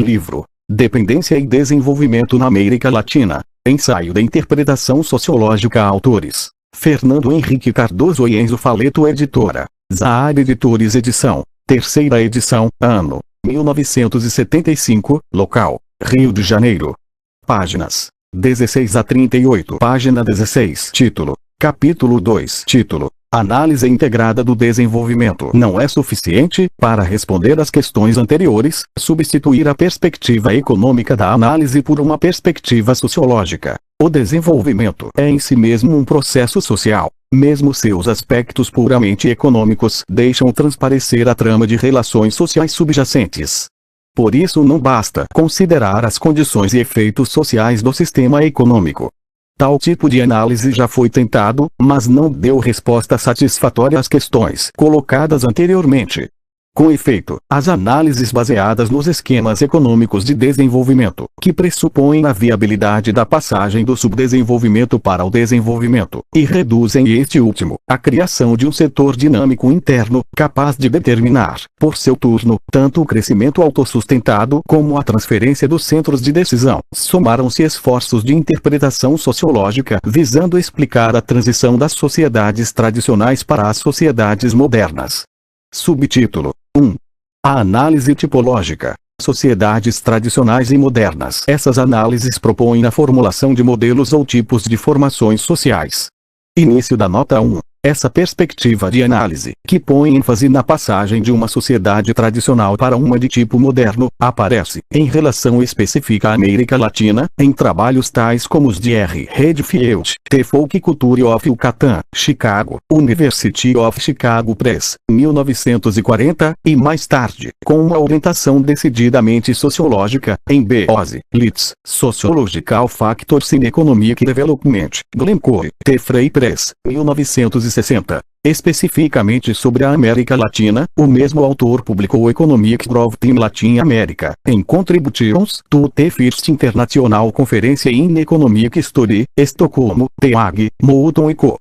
Livro: Dependência e Desenvolvimento na América Latina. Ensaio da Interpretação Sociológica. Autores: Fernando Henrique Cardoso e Enzo Faleto. Editora: Zahar Editores. Edição: terceira edição. Ano: 1975. Local: Rio de Janeiro. Páginas: 16 a 38. Página 16. Título: Capítulo 2. Título: Análise integrada do desenvolvimento. Não é suficiente, para responder às questões anteriores, substituir a perspectiva econômica da análise por uma perspectiva sociológica. O desenvolvimento é em si mesmo um processo social. Mesmo seus aspectos puramente econômicos deixam transparecer a trama de relações sociais subjacentes. Por isso não basta considerar as condições e efeitos sociais do sistema econômico. Tal tipo de análise já foi tentado, mas não deu resposta satisfatória às questões colocadas anteriormente. Com efeito, as análises baseadas nos esquemas econômicos de desenvolvimento, que pressupõem a viabilidade da passagem do subdesenvolvimento para o desenvolvimento, e reduzem este último à criação de um setor dinâmico interno, capaz de determinar, por seu turno, tanto o crescimento autossustentado como a transferência dos centros de decisão. Somaram-se esforços de interpretação sociológica visando explicar a transição das sociedades tradicionais para as sociedades modernas. Subtítulo: 1. A análise tipológica. Sociedades tradicionais e modernas. Essas análises propõem a formulação de modelos ou tipos de formações sociais. Início da nota 1. Essa perspectiva de análise, que põe ênfase na passagem de uma sociedade tradicional para uma de tipo moderno, aparece, em relação específica à América Latina, em trabalhos tais como os de R. Redfield, The Folk Culture of Yucatán, Chicago, University of Chicago Press, 1940, e mais tarde, com uma orientação decididamente sociológica, em B. Ozzie, Litz, Sociological Factors in Economic Development, Glencoe, The Free Press, 1960. Especificamente sobre a América Latina, o mesmo autor publicou Economic Growth in Latin America, em Contributions to the First International Conference in Economic Study, Estocolmo, TAG, Moulton e Co.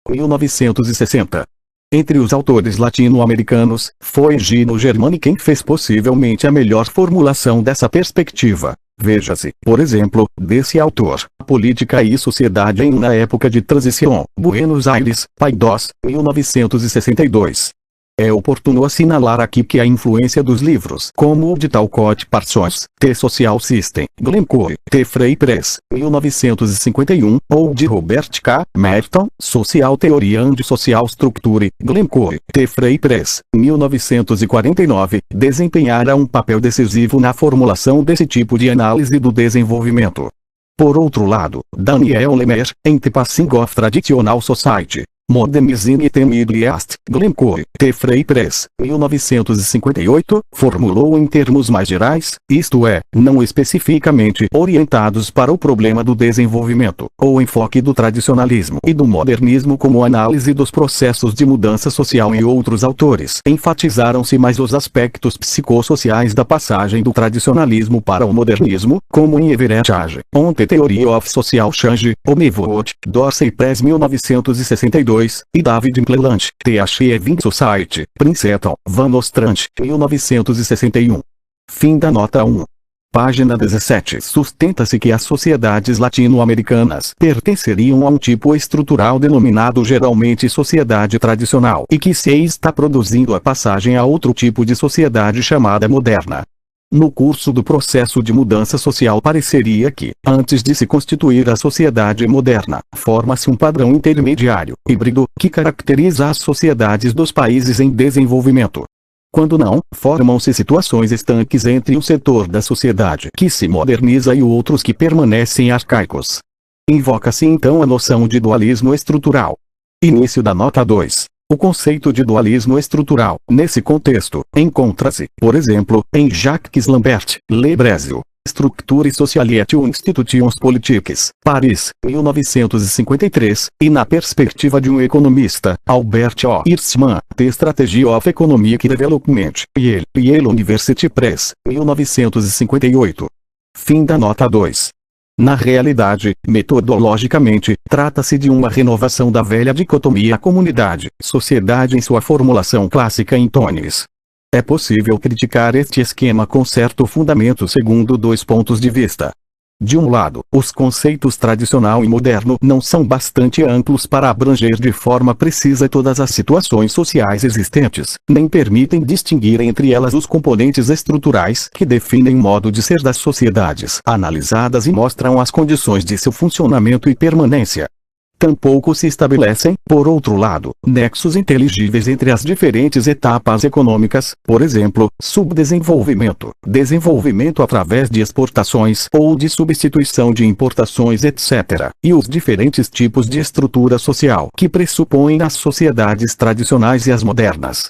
1960. Entre os autores latino-americanos, foi Gino Germani quem fez possivelmente a melhor formulação dessa perspectiva. Veja-se, por exemplo, desse autor, Política e Sociedade em uma Época de Transição, Buenos Aires, Paidós, 1962. É oportuno assinalar aqui que a influência dos livros como o de Talcott Parsons, The Social System, Glencoe, The Free Press, 1951, ou de Robert K. Merton, Social Theory and Social Structure, Glencoe, The Free Press, 1949, desempenharam um papel decisivo na formulação desse tipo de análise do desenvolvimento. Por outro lado, Daniel Lemmer, em The Passing of Traditional Society, Modernism in the Middle East, Glencoe, The Free Press, 1958, formulou em termos mais gerais, isto é, não especificamente orientados para o problema do desenvolvimento, o enfoque do tradicionalismo e do modernismo como análise dos processos de mudança social. E outros autores enfatizaram-se mais os aspectos psicossociais da passagem do tradicionalismo para o modernismo, como em Everett Age, On the Theory of Social Change, Omnivot, Dorsey Press, 1962, e David Cleland, The Achieving Society, Princeton, Van Nostrand, 1961. Fim da nota 1. Página 17. Sustenta-se que as sociedades latino-americanas pertenceriam a um tipo estrutural denominado geralmente sociedade tradicional e que se está produzindo a passagem a outro tipo de sociedade chamada moderna. No curso do processo de mudança social pareceria que, antes de se constituir a sociedade moderna, forma-se um padrão intermediário, híbrido, que caracteriza as sociedades dos países em desenvolvimento. Quando não, formam-se situações estanques entre um setor da sociedade que se moderniza e outros que permanecem arcaicos. Invoca-se então a noção de dualismo estrutural. Início da nota 2. O conceito de dualismo estrutural, nesse contexto, encontra-se, por exemplo, em Jacques Lambert, Le Brésil, Structure sociale et institutions politiques, Paris, 1953, e na perspectiva de um economista, Albert O. Hirschman, The Strategy of Economic Development, Yale University Press, 1958. Fim da nota 2. Na realidade, metodologicamente, trata-se de uma renovação da velha dicotomia comunidade-sociedade em sua formulação clássica em Tones. É possível criticar este esquema com certo fundamento segundo dois pontos de vista. De um lado, os conceitos tradicional e moderno não são bastante amplos para abranger de forma precisa todas as situações sociais existentes, nem permitem distinguir entre elas os componentes estruturais que definem o modo de ser das sociedades analisadas e mostram as condições de seu funcionamento e permanência. Tampouco se estabelecem, por outro lado, nexos inteligíveis entre as diferentes etapas econômicas, por exemplo, subdesenvolvimento, desenvolvimento através de exportações ou de substituição de importações, etc., e os diferentes tipos de estrutura social que pressupõem as sociedades tradicionais e as modernas.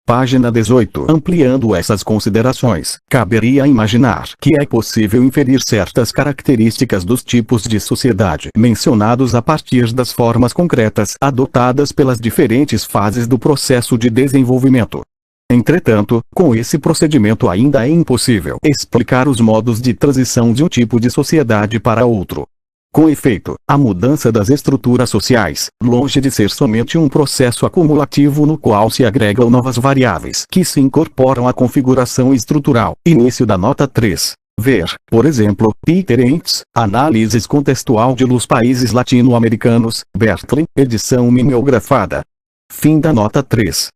Página 18. Ampliando essas considerações, caberia imaginar que é possível inferir certas características dos tipos de sociedade mencionados a partir das formas concretas adotadas pelas diferentes fases do processo de desenvolvimento. Entretanto, com esse procedimento ainda é impossível explicar os modos de transição de um tipo de sociedade para outro. Com efeito, a mudança das estruturas sociais, longe de ser somente um processo acumulativo no qual se agregam novas variáveis que se incorporam à configuração estrutural. Início da nota 3. Ver, por exemplo, Peter Ents, Análises Contextual de los Países Latino-Americanos, Berkeley, edição mimeografada. Fim da nota 3.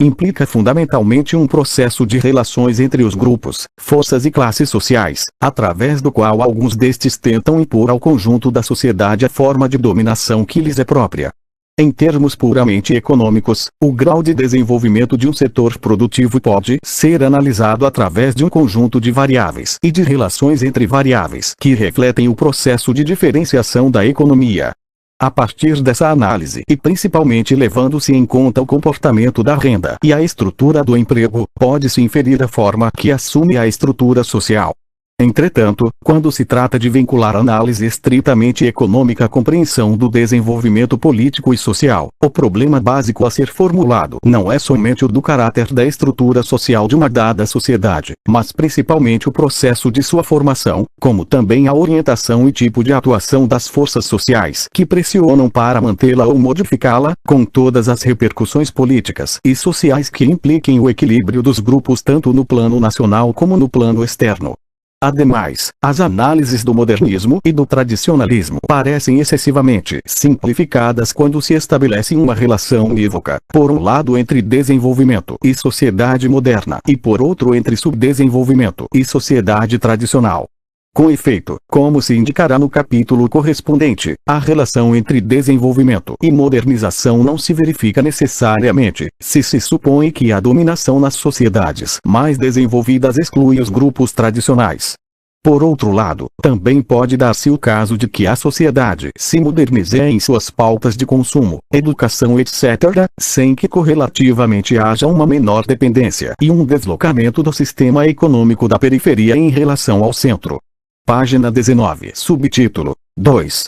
Implica fundamentalmente um processo de relações entre os grupos, forças e classes sociais, através do qual alguns destes tentam impor ao conjunto da sociedade a forma de dominação que lhes é própria. Em termos puramente econômicos, o grau de desenvolvimento de um setor produtivo pode ser analisado através de um conjunto de variáveis e de relações entre variáveis que refletem o processo de diferenciação da economia. A partir dessa análise e principalmente levando-se em conta o comportamento da renda e a estrutura do emprego, pode-se inferir a forma que assume a estrutura social. Entretanto, quando se trata de vincular análise estritamente econômica à compreensão do desenvolvimento político e social, o problema básico a ser formulado não é somente o do caráter da estrutura social de uma dada sociedade, mas principalmente o processo de sua formação, como também a orientação e tipo de atuação das forças sociais que pressionam para mantê-la ou modificá-la, com todas as repercussões políticas e sociais que impliquem o equilíbrio dos grupos tanto no plano nacional como no plano externo. Ademais, as análises do modernismo e do tradicionalismo parecem excessivamente simplificadas quando se estabelece uma relação unívoca, por um lado entre desenvolvimento e sociedade moderna e por outro entre subdesenvolvimento e sociedade tradicional. Com efeito, como se indicará no capítulo correspondente, a relação entre desenvolvimento e modernização não se verifica necessariamente, se se supõe que a dominação nas sociedades mais desenvolvidas exclui os grupos tradicionais. Por outro lado, também pode dar-se o caso de que a sociedade se modernize em suas pautas de consumo, educação, etc., sem que correlativamente haja uma menor dependência e um deslocamento do sistema econômico da periferia em relação ao centro. Página 19. Subtítulo 2.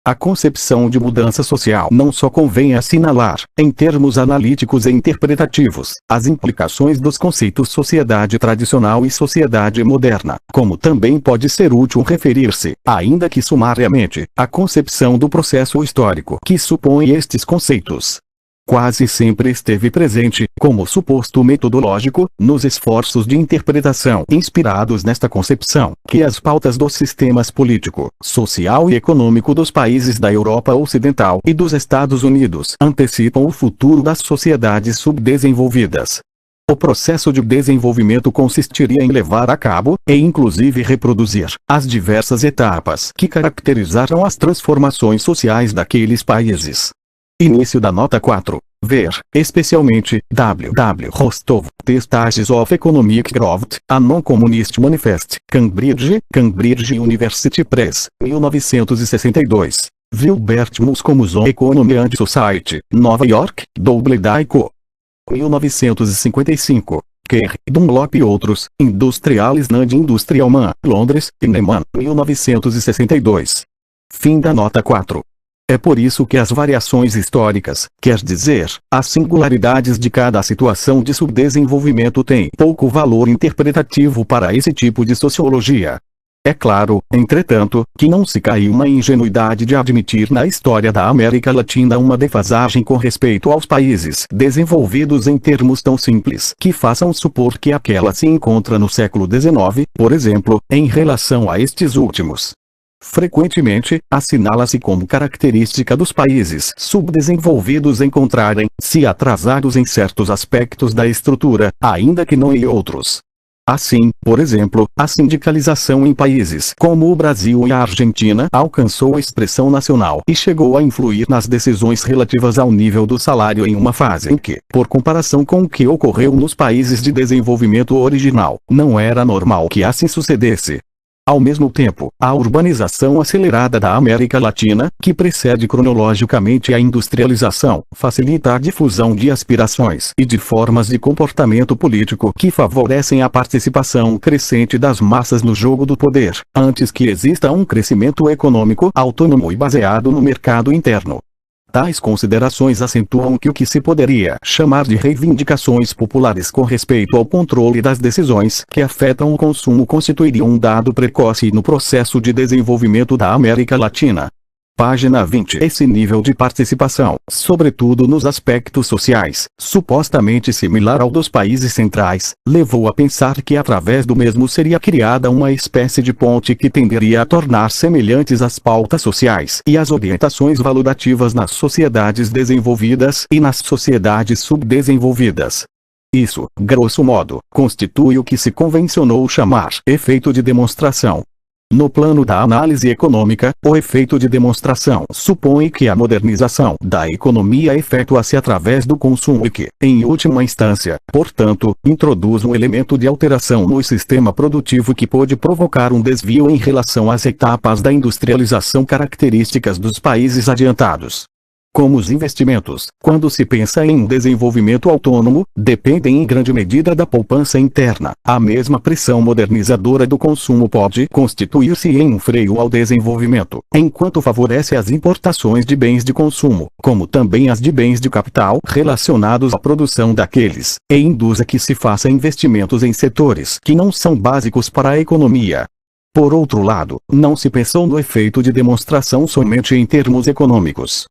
A concepção de mudança social não só convém assinalar, em termos analíticos e interpretativos, as implicações dos conceitos sociedade tradicional e sociedade moderna, como também pode ser útil referir-se, ainda que sumariamente, à concepção do processo histórico que supõe estes conceitos. Quase sempre esteve presente, como suposto metodológico, nos esforços de interpretação inspirados nesta concepção, que as pautas dos sistemas político, social e econômico dos países da Europa Ocidental e dos Estados Unidos antecipam o futuro das sociedades subdesenvolvidas. O processo de desenvolvimento consistiria em levar a cabo, e inclusive reproduzir, as diversas etapas que caracterizaram as transformações sociais daqueles países. Início da nota 4. Ver, especialmente, W. W. Rostov, The Stages of Economic Growth, a Non-Communist Manifest, Cambridge, Cambridge University Press, 1962. Wilbert Muscomuzon Economy and Society, Nova York, Doubleday Co. 1955. Kerr, Dunlop e outros, Industrials and Industrial Man, Londres, Heinemann, 1962. Fim da nota 4. É por isso que as variações históricas, quer dizer, as singularidades de cada situação de subdesenvolvimento têm pouco valor interpretativo para esse tipo de sociologia. É claro, entretanto, que não se caiu na ingenuidade de admitir na história da América Latina uma defasagem com respeito aos países desenvolvidos em termos tão simples que façam supor que aquela se encontra no século XIX, por exemplo, em relação a estes últimos. Frequentemente, assinala-se como característica dos países subdesenvolvidos encontrarem-se atrasados em certos aspectos da estrutura, ainda que não em outros. Assim, por exemplo, a sindicalização em países como o Brasil e a Argentina alcançou expressão nacional e chegou a influir nas decisões relativas ao nível do salário em uma fase em que, por comparação com o que ocorreu nos países de desenvolvimento original, não era normal que assim sucedesse. Ao mesmo tempo, a urbanização acelerada da América Latina, que precede cronologicamente a industrialização, facilita a difusão de aspirações e de formas de comportamento político que favorecem a participação crescente das massas no jogo do poder, antes que exista um crescimento econômico autônomo e baseado no mercado interno. Tais considerações acentuam que o que se poderia chamar de reivindicações populares com respeito ao controle das decisões que afetam o consumo constituiriam um dado precoce no processo de desenvolvimento da América Latina. Página 20. Esse nível de participação, sobretudo nos aspectos sociais, supostamente similar ao dos países centrais, levou a pensar que através do mesmo seria criada uma espécie de ponte que tenderia a tornar semelhantes as pautas sociais e as orientações valorativas nas sociedades desenvolvidas e nas sociedades subdesenvolvidas. Isso, grosso modo, constitui o que se convencionou chamar efeito de demonstração. No plano da análise econômica, o efeito de demonstração supõe que a modernização da economia efetua-se através do consumo e que, em última instância, portanto, introduz um elemento de alteração no sistema produtivo que pode provocar um desvio em relação às etapas da industrialização características dos países adiantados. Como os investimentos, quando se pensa em um desenvolvimento autônomo, dependem em grande medida da poupança interna, a mesma pressão modernizadora do consumo pode constituir-se em um freio ao desenvolvimento, enquanto favorece as importações de bens de consumo, como também as de bens de capital relacionados à produção daqueles, e induz a que se faça investimentos em setores que não são básicos para a economia. Por outro lado, não se pensou no efeito de demonstração somente em termos econômicos.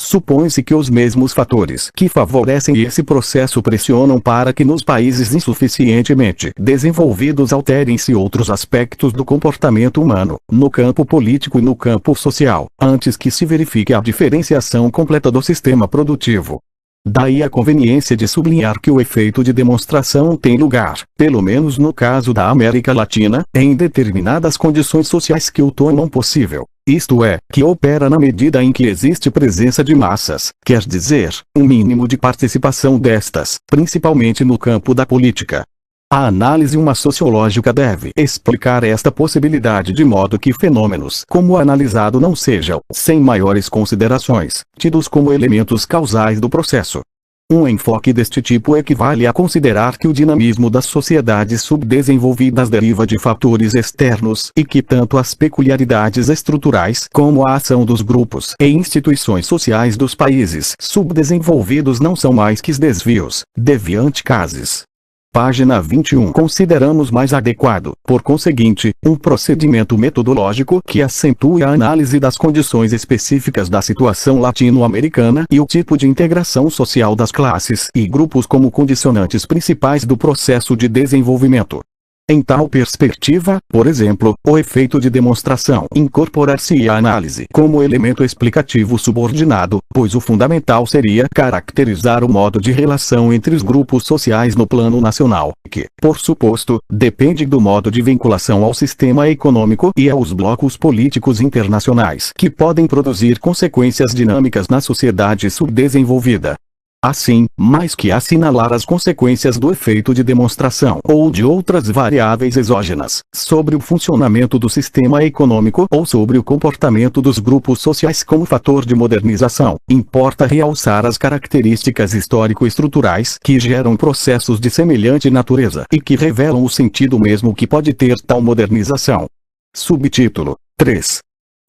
Supõe-se que os mesmos fatores que favorecem esse processo pressionam para que nos países insuficientemente desenvolvidos alterem-se outros aspectos do comportamento humano, no campo político e no campo social, antes que se verifique a diferenciação completa do sistema produtivo. Daí a conveniência de sublinhar que o efeito de demonstração tem lugar, pelo menos no caso da América Latina, em determinadas condições sociais que o tornam possível. Isto é, que opera na medida em que existe presença de massas, quer dizer, um mínimo de participação destas, principalmente no campo da política. A análise sociológica deve explicar esta possibilidade de modo que fenômenos como o analisado não sejam, sem maiores considerações, tidos como elementos causais do processo. Um enfoque deste tipo equivale a considerar que o dinamismo das sociedades subdesenvolvidas deriva de fatores externos e que tanto as peculiaridades estruturais como a ação dos grupos e instituições sociais dos países subdesenvolvidos não são mais que desvios, deviante-cases. Página 21. Consideramos mais adequado, por conseguinte, um procedimento metodológico que acentue a análise das condições específicas da situação latino-americana e o tipo de integração social das classes e grupos como condicionantes principais do processo de desenvolvimento. Em tal perspectiva, por exemplo, o efeito de demonstração incorporar-se-ia à análise como elemento explicativo subordinado, pois o fundamental seria caracterizar o modo de relação entre os grupos sociais no plano nacional, que, por suposto, depende do modo de vinculação ao sistema econômico e aos blocos políticos internacionais que podem produzir consequências dinâmicas na sociedade subdesenvolvida. Assim, mais que assinalar as consequências do efeito de demonstração ou de outras variáveis exógenas sobre o funcionamento do sistema econômico ou sobre o comportamento dos grupos sociais como fator de modernização, importa realçar as características histórico-estruturais que geram processos de semelhante natureza e que revelam o sentido mesmo que pode ter tal modernização. Subtítulo 3.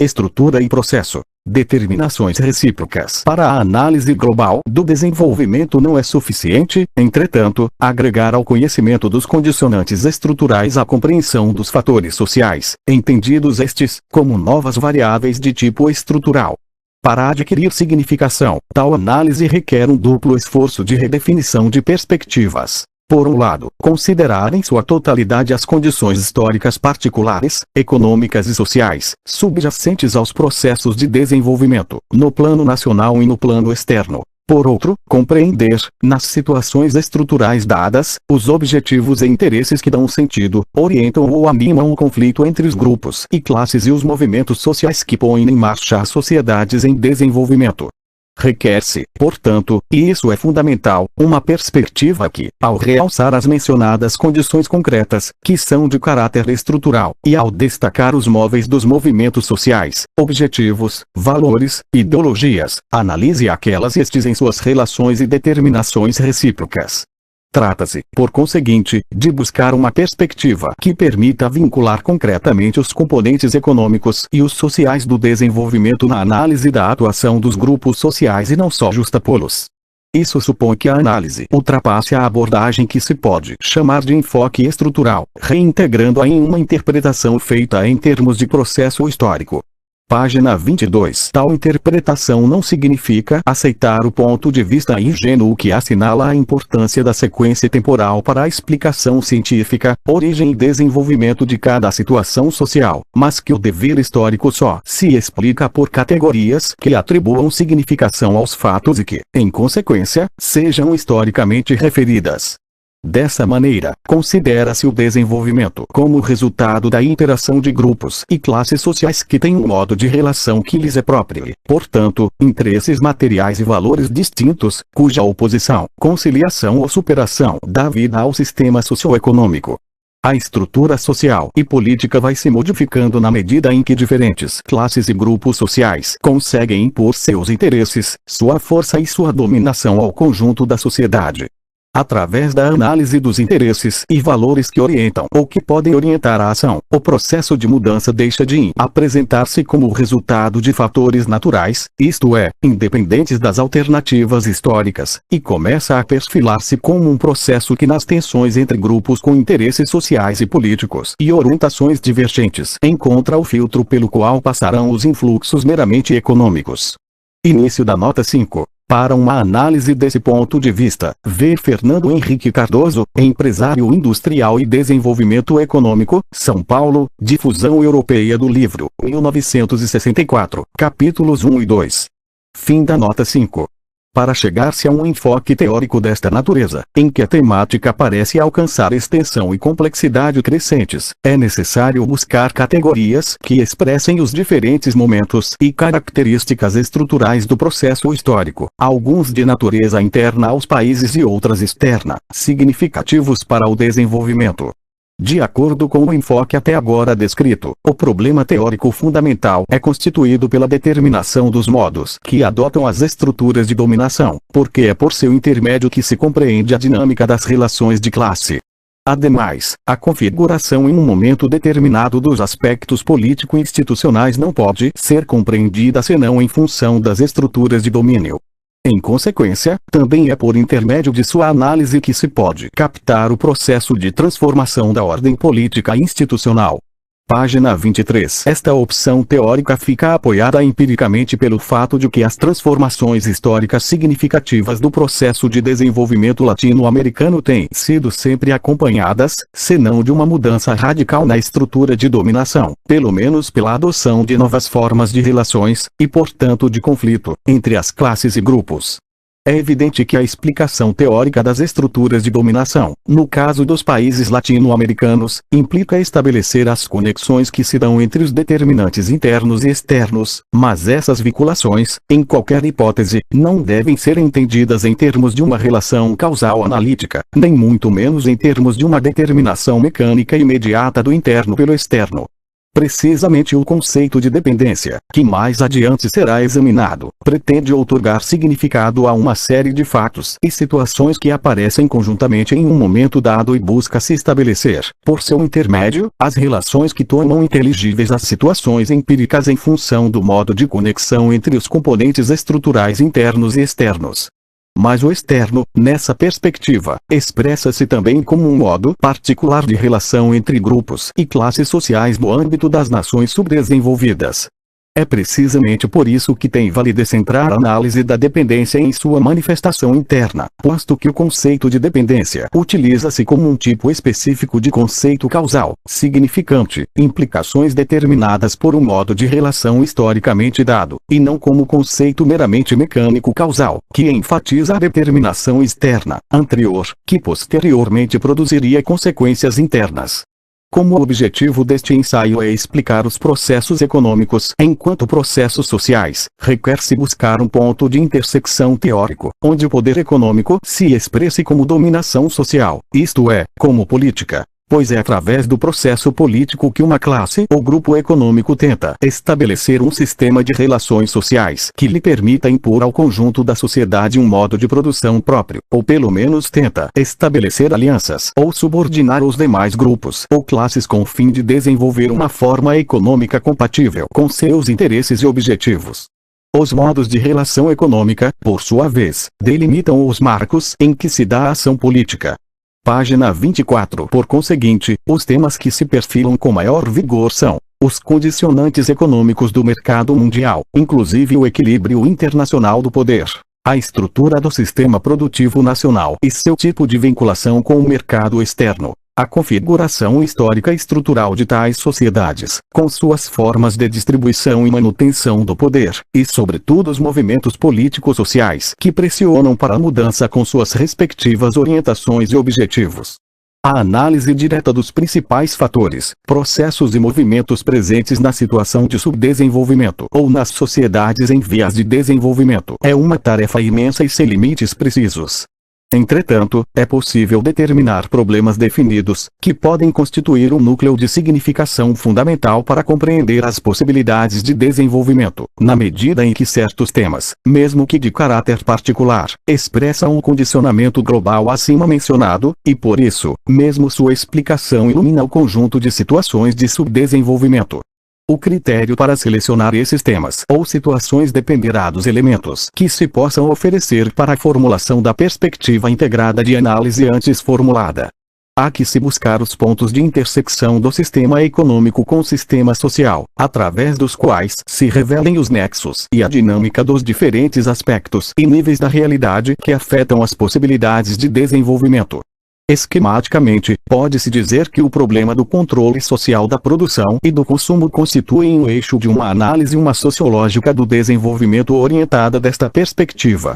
Estrutura e processo. determinações recíprocas para a análise global do desenvolvimento não é suficiente, entretanto, agregar ao conhecimento dos condicionantes estruturais a compreensão dos fatores sociais, entendidos estes como novas variáveis de tipo estrutural. Para adquirir significação, tal análise requer um duplo esforço de redefinição de perspectivas. Por um lado, considerar em sua totalidade as condições históricas particulares, econômicas e sociais, subjacentes aos processos de desenvolvimento, no plano nacional e no plano externo. Por outro, compreender, nas situações estruturais dadas, os objetivos e interesses que dão sentido, orientam ou animam o conflito entre os grupos e classes e os movimentos sociais que põem em marcha as sociedades em desenvolvimento. Requer-se, portanto, e isso é fundamental, uma perspectiva que, ao realçar as mencionadas condições concretas, que são de caráter estrutural, e ao destacar os móveis dos movimentos sociais, objetivos, valores, ideologias, analise aquelas e estes em suas relações e determinações recíprocas. Trata-se, por conseguinte, de buscar uma perspectiva que permita vincular concretamente os componentes econômicos e os sociais do desenvolvimento na análise da atuação dos grupos sociais e não só justapô-los. Isso supõe que a análise ultrapasse a abordagem que se pode chamar de enfoque estrutural, reintegrando-a em uma interpretação feita em termos de processo histórico. Página 22. Tal interpretação não significa aceitar o ponto de vista ingênuo que assinala a importância da sequência temporal para a explicação científica, origem e desenvolvimento de cada situação social, mas que o dever histórico só se explica por categorias que atribuam significação aos fatos e que, em consequência, sejam historicamente referidas. Dessa maneira, considera-se o desenvolvimento como resultado da interação de grupos e classes sociais que têm um modo de relação que lhes é próprio e, portanto, interesses materiais e valores distintos, cuja oposição, conciliação ou superação dá vida ao sistema socioeconômico. A estrutura social e política vai se modificando na medida em que diferentes classes e grupos sociais conseguem impor seus interesses, sua força e sua dominação ao conjunto da sociedade. Através da análise dos interesses e valores que orientam ou que podem orientar a ação, o processo de mudança deixa de apresentar-se como o resultado de fatores naturais, isto é, independentes das alternativas históricas, e começa a perfilar-se como um processo que nas tensões entre grupos com interesses sociais e políticos e orientações divergentes encontra o filtro pelo qual passarão os influxos meramente econômicos. Início da nota 5. Para uma análise desse ponto de vista, ver Fernando Henrique Cardoso, Empresário Industrial e Desenvolvimento Econômico, São Paulo, Difusão Europeia do livro, 1964, capítulos 1 e 2. Fim da nota 5. Para chegar-se a um enfoque teórico desta natureza, em que a temática parece alcançar extensão e complexidade crescentes, é necessário buscar categorias que expressem os diferentes momentos e características estruturais do processo histórico, alguns de natureza interna aos países e outras externa, significativos para o desenvolvimento. De acordo com o enfoque até agora descrito, o problema teórico fundamental é constituído pela determinação dos modos que adotam as estruturas de dominação, porque é por seu intermédio que se compreende a dinâmica das relações de classe. Ademais, a configuração em um momento determinado dos aspectos político-institucionais não pode ser compreendida senão em função das estruturas de domínio. Em consequência, também é por intermédio de sua análise que se pode captar o processo de transformação da ordem política institucional. Página 23. Esta opção teórica fica apoiada empiricamente pelo fato de que as transformações históricas significativas do processo de desenvolvimento latino-americano têm sido sempre acompanhadas, senão de uma mudança radical na estrutura de dominação, pelo menos pela adoção de novas formas de relações, e portanto de conflito, entre as classes e grupos. É evidente que a explicação teórica das estruturas de dominação, no caso dos países latino-americanos, implica estabelecer as conexões que se dão entre os determinantes internos e externos, mas essas vinculações, em qualquer hipótese, não devem ser entendidas em termos de uma relação causal analítica, nem muito menos em termos de uma determinação mecânica imediata do interno pelo externo. Precisamente o conceito de dependência, que mais adiante será examinado, pretende outorgar significado a uma série de fatos e situações que aparecem conjuntamente em um momento dado e busca-se estabelecer, por seu intermédio, as relações que tornam inteligíveis as situações empíricas em função do modo de conexão entre os componentes estruturais internos e externos. Mas o externo, nessa perspectiva, expressa-se também como um modo particular de relação entre grupos e classes sociais no âmbito das nações subdesenvolvidas. É precisamente por isso que tem validez centrar a análise da dependência em sua manifestação interna, posto que o conceito de dependência utiliza-se como um tipo específico de conceito causal, significante, implicações determinadas por um modo de relação historicamente dado, e não como conceito meramente mecânico causal, que enfatiza a determinação externa, anterior, que posteriormente produziria consequências internas. Como o objetivo deste ensaio é explicar os processos econômicos enquanto processos sociais, requer-se buscar um ponto de intersecção teórico, onde o poder econômico se expresse como dominação social, isto é, como política. Pois é através do processo político que uma classe ou grupo econômico tenta estabelecer um sistema de relações sociais que lhe permita impor ao conjunto da sociedade um modo de produção próprio, ou pelo menos tenta estabelecer alianças ou subordinar os demais grupos ou classes com o fim de desenvolver uma forma econômica compatível com seus interesses e objetivos. Os modos de relação econômica, por sua vez, delimitam os marcos em que se dá a ação política. Página 24. Por conseguinte, os temas que se perfilam com maior vigor são os condicionantes econômicos do mercado mundial, inclusive o equilíbrio internacional do poder, a estrutura do sistema produtivo nacional e seu tipo de vinculação com o mercado externo, a configuração histórica e estrutural de tais sociedades, com suas formas de distribuição e manutenção do poder, e sobretudo os movimentos políticos sociais que pressionam para a mudança com suas respectivas orientações e objetivos. A análise direta dos principais fatores, processos e movimentos presentes na situação de subdesenvolvimento ou nas sociedades em vias de desenvolvimento é uma tarefa imensa e sem limites precisos. Entretanto, é possível determinar problemas definidos, que podem constituir um núcleo de significação fundamental para compreender as possibilidades de desenvolvimento, na medida em que certos temas, mesmo que de caráter particular, expressam o condicionamento global acima mencionado, e por isso, mesmo sua explicação ilumina o conjunto de situações de subdesenvolvimento. O critério para selecionar esses temas ou situações dependerá dos elementos que se possam oferecer para a formulação da perspectiva integrada de análise antes formulada. Há que se buscar os pontos de intersecção do sistema econômico com o sistema social, através dos quais se revelem os nexos e a dinâmica dos diferentes aspectos e níveis da realidade que afetam as possibilidades de desenvolvimento. Esquematicamente, pode-se dizer que o problema do controle social da produção e do consumo constitui o eixo de uma análise sociológica do desenvolvimento orientada desta perspectiva.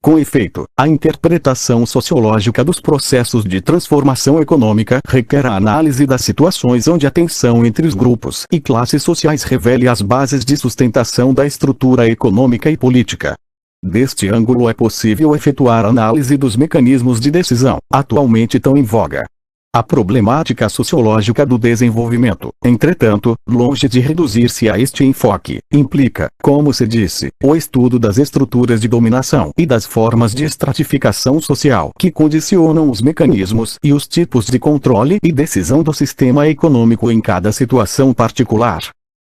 Com efeito, a interpretação sociológica dos processos de transformação econômica requer a análise das situações onde a tensão entre os grupos e classes sociais revele as bases de sustentação da estrutura econômica e política. Deste ângulo é possível efetuar análise dos mecanismos de decisão, atualmente tão em voga. A problemática sociológica do desenvolvimento, entretanto, longe de reduzir-se a este enfoque, implica, como se disse, o estudo das estruturas de dominação e das formas de estratificação social que condicionam os mecanismos e os tipos de controle e decisão do sistema econômico em cada situação particular.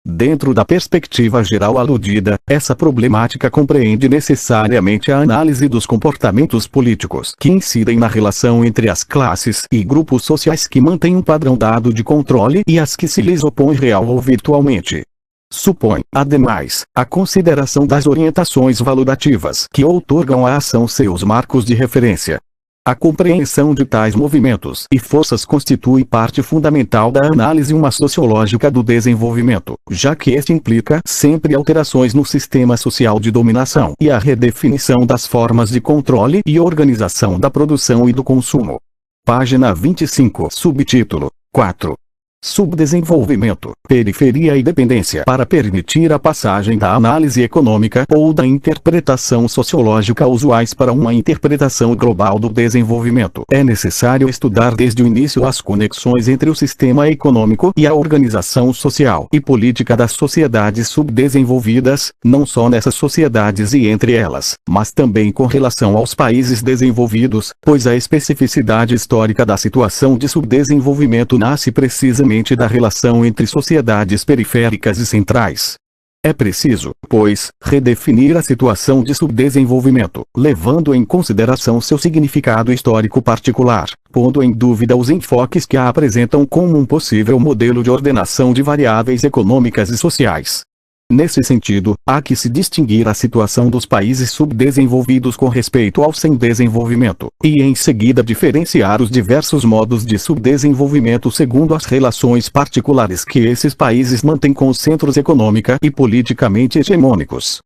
Dentro da perspectiva geral aludida, essa problemática compreende necessariamente a análise dos comportamentos políticos que incidem na relação entre as classes e grupos sociais que mantêm um padrão dado de controle e as que se lhes opõem real ou virtualmente. Supõe, ademais, a consideração das orientações valorativas que outorgam à ação seus marcos de referência. A compreensão de tais movimentos e forças constitui parte fundamental da análise sociológica do desenvolvimento, já que este implica sempre alterações no sistema social de dominação e a redefinição das formas de controle e organização da produção e do consumo. Página 25. Subtítulo 4. subdesenvolvimento, periferia e dependência para permitir a passagem da análise econômica ou da interpretação sociológica usuais para uma interpretação global do desenvolvimento. É necessário estudar desde o início as conexões entre o sistema econômico e a organização social e política das sociedades subdesenvolvidas, não só nessas sociedades e entre elas, mas também com relação aos países desenvolvidos, pois a especificidade histórica da situação de subdesenvolvimento nasce precisamente da relação entre sociedades periféricas e centrais. É preciso, pois, redefinir a situação de subdesenvolvimento, levando em consideração seu significado histórico particular, pondo em dúvida os enfoques que a apresentam como um possível modelo de ordenação de variáveis econômicas e sociais. Nesse sentido, há que se distinguir a situação dos países subdesenvolvidos com respeito ao sem desenvolvimento, e em seguida diferenciar os diversos modos de subdesenvolvimento segundo as relações particulares que esses países mantêm com os centros econômica e politicamente hegemônicos.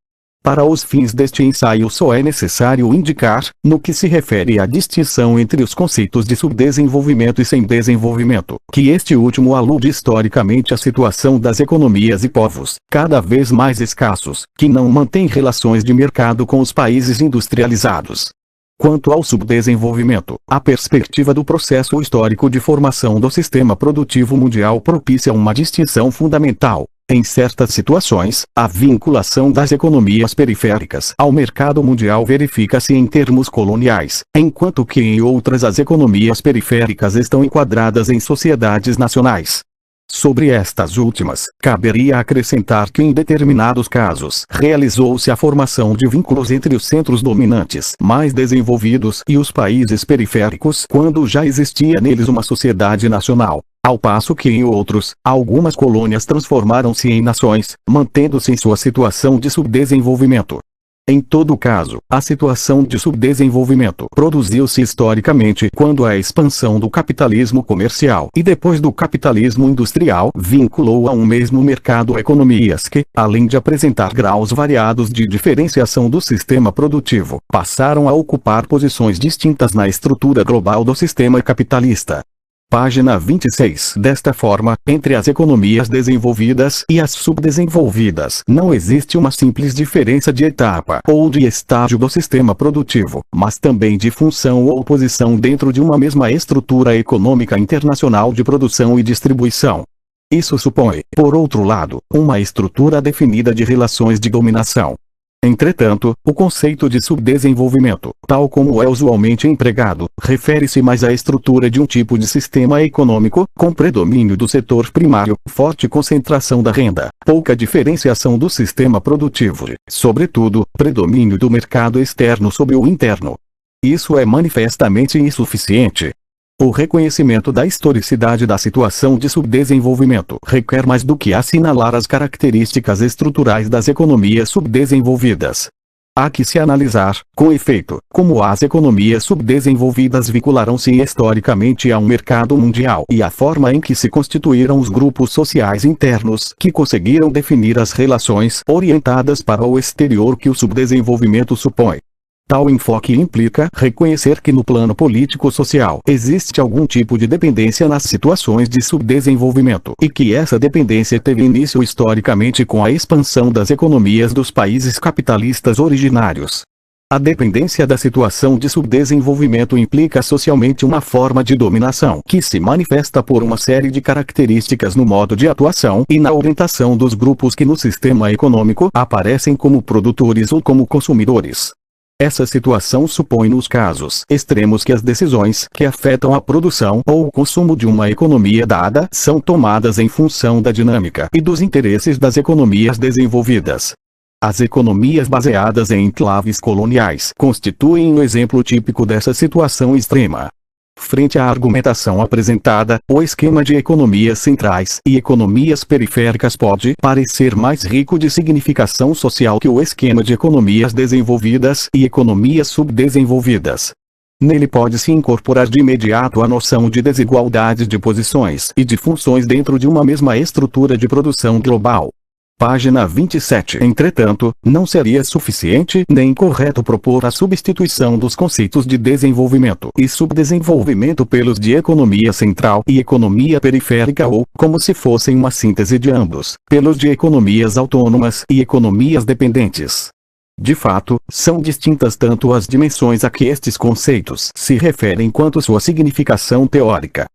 Para os fins deste ensaio só é necessário indicar, no que se refere à distinção entre os conceitos de subdesenvolvimento e sem desenvolvimento, que este último alude historicamente à situação das economias e povos, cada vez mais escassos, que não mantêm relações de mercado com os países industrializados. Quanto ao subdesenvolvimento, a perspectiva do processo histórico de formação do sistema produtivo mundial propicia uma distinção fundamental. Em certas situações, a vinculação das economias periféricas ao mercado mundial verifica-se em termos coloniais, enquanto que em outras as economias periféricas estão enquadradas em sociedades nacionais. Sobre estas últimas, caberia acrescentar que em determinados casos realizou-se a formação de vínculos entre os centros dominantes mais desenvolvidos e os países periféricos quando já existia neles uma sociedade nacional. Ao passo que em outros, algumas colônias transformaram-se em nações, mantendo-se em sua situação de subdesenvolvimento. Em todo caso, a situação de subdesenvolvimento produziu-se historicamente quando a expansão do capitalismo comercial e depois do capitalismo industrial vinculou a um mesmo mercado economias que, além de apresentar graus variados de diferenciação do sistema produtivo, passaram a ocupar posições distintas na estrutura global do sistema capitalista. Página 26. Desta forma, entre as economias desenvolvidas e as subdesenvolvidas não existe uma simples diferença de etapa ou de estágio do sistema produtivo, mas também de função ou posição dentro de uma mesma estrutura econômica internacional de produção e distribuição. Isso supõe, por outro lado, uma estrutura definida de relações de dominação. Entretanto, o conceito de subdesenvolvimento, tal como é usualmente empregado, refere-se mais à estrutura de um tipo de sistema econômico, com predomínio do setor primário, forte concentração da renda, pouca diferenciação do sistema produtivo e, sobretudo, predomínio do mercado externo sobre o interno. Isso é manifestamente insuficiente. O reconhecimento da historicidade da situação de subdesenvolvimento requer mais do que assinalar as características estruturais das economias subdesenvolvidas. Há que se analisar, com efeito, como as economias subdesenvolvidas vincularam-se historicamente a um mercado mundial e a forma em que se constituíram os grupos sociais internos que conseguiram definir as relações orientadas para o exterior que o subdesenvolvimento supõe. Tal enfoque implica reconhecer que no plano político-social existe algum tipo de dependência nas situações de subdesenvolvimento e que essa dependência teve início historicamente com a expansão das economias dos países capitalistas originários. A dependência da situação de subdesenvolvimento implica socialmente uma forma de dominação que se manifesta por uma série de características no modo de atuação e na orientação dos grupos que no sistema econômico aparecem como produtores ou como consumidores. Essa situação supõe nos casos extremos que as decisões que afetam a produção ou o consumo de uma economia dada são tomadas em função da dinâmica e dos interesses das economias desenvolvidas. As economias baseadas em enclaves coloniais constituem um exemplo típico dessa situação extrema. Frente à argumentação apresentada, o esquema de economias centrais e economias periféricas pode parecer mais rico de significação social que o esquema de economias desenvolvidas e economias subdesenvolvidas. Nele pode-se incorporar de imediato a noção de desigualdade de posições e de funções dentro de uma mesma estrutura de produção global. Página 27. Entretanto, não seria suficiente nem correto propor a substituição dos conceitos de desenvolvimento e subdesenvolvimento pelos de economia central e economia periférica ou, como se fossem uma síntese de ambos, pelos de economias autônomas e economias dependentes. De fato, são distintas tanto as dimensões a que estes conceitos se referem quanto sua significação teórica.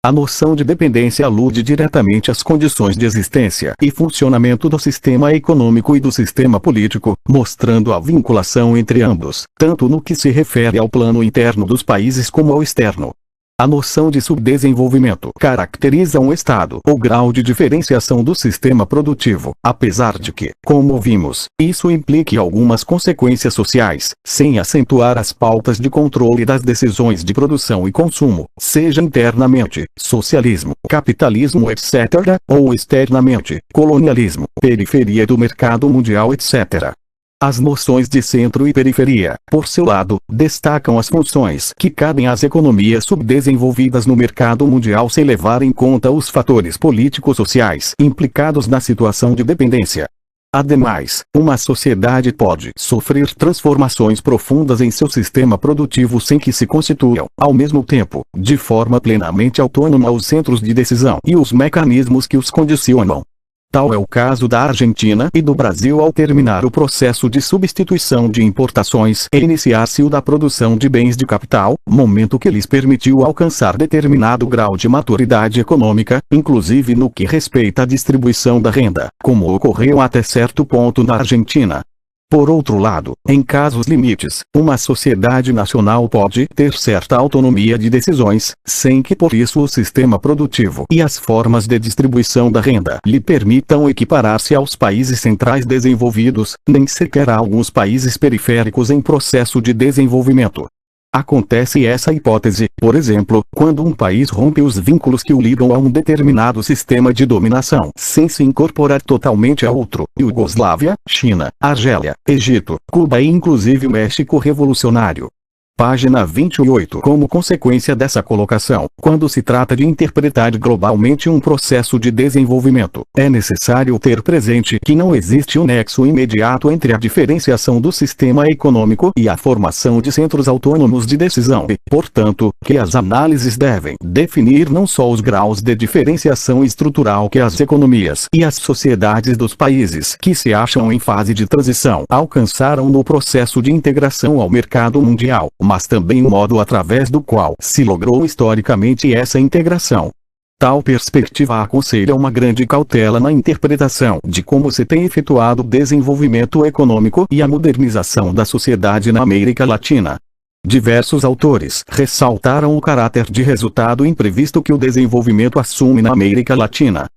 A noção de dependência alude diretamente às condições de existência e funcionamento do sistema econômico e do sistema político, mostrando a vinculação entre ambos, tanto no que se refere ao plano interno dos países como ao externo. A noção de subdesenvolvimento caracteriza um estado ou grau de diferenciação do sistema produtivo, apesar de que, como vimos, isso implique algumas consequências sociais, sem acentuar as pautas de controle das decisões de produção e consumo, seja internamente, socialismo, capitalismo etc., ou externamente, colonialismo, periferia do mercado mundial etc. As noções de centro e periferia, por seu lado, destacam as funções que cabem às economias subdesenvolvidas no mercado mundial sem levar em conta os fatores político-sociais implicados na situação de dependência. Ademais, uma sociedade pode sofrer transformações profundas em seu sistema produtivo sem que se constituam, ao mesmo tempo, de forma plenamente autônoma os centros de decisão e os mecanismos que os condicionam. Tal é o caso da Argentina e do Brasil ao terminar o processo de substituição de importações e iniciar-se o da produção de bens de capital, momento que lhes permitiu alcançar determinado grau de maturidade econômica, inclusive no que respeita à distribuição da renda, como ocorreu até certo ponto na Argentina. Por outro lado, em casos limites, uma sociedade nacional pode ter certa autonomia de decisões, sem que por isso o sistema produtivo e as formas de distribuição da renda lhe permitam equiparar-se aos países centrais desenvolvidos, nem sequer a alguns países periféricos em processo de desenvolvimento. Acontece essa hipótese, por exemplo, quando um país rompe os vínculos que o ligam a um determinado sistema de dominação, sem se incorporar totalmente a outro, Iugoslávia, China, Argélia, Egito, Cuba e inclusive o México revolucionário. Página 28. Como consequência dessa colocação, quando se trata de interpretar globalmente um processo de desenvolvimento, é necessário ter presente que não existe um nexo imediato entre a diferenciação do sistema econômico e a formação de centros autônomos de decisão e, portanto, que as análises devem definir não só os graus de diferenciação estrutural que as economias e as sociedades dos países que se acham em fase de transição alcançaram no processo de integração ao mercado mundial, mas também o modo através do qual se logrou historicamente essa integração. Tal perspectiva aconselha uma grande cautela na interpretação de como se tem efetuado o desenvolvimento econômico e a modernização da sociedade na América Latina. Diversos autores ressaltaram o caráter de resultado imprevisto que o desenvolvimento assume na América Latina.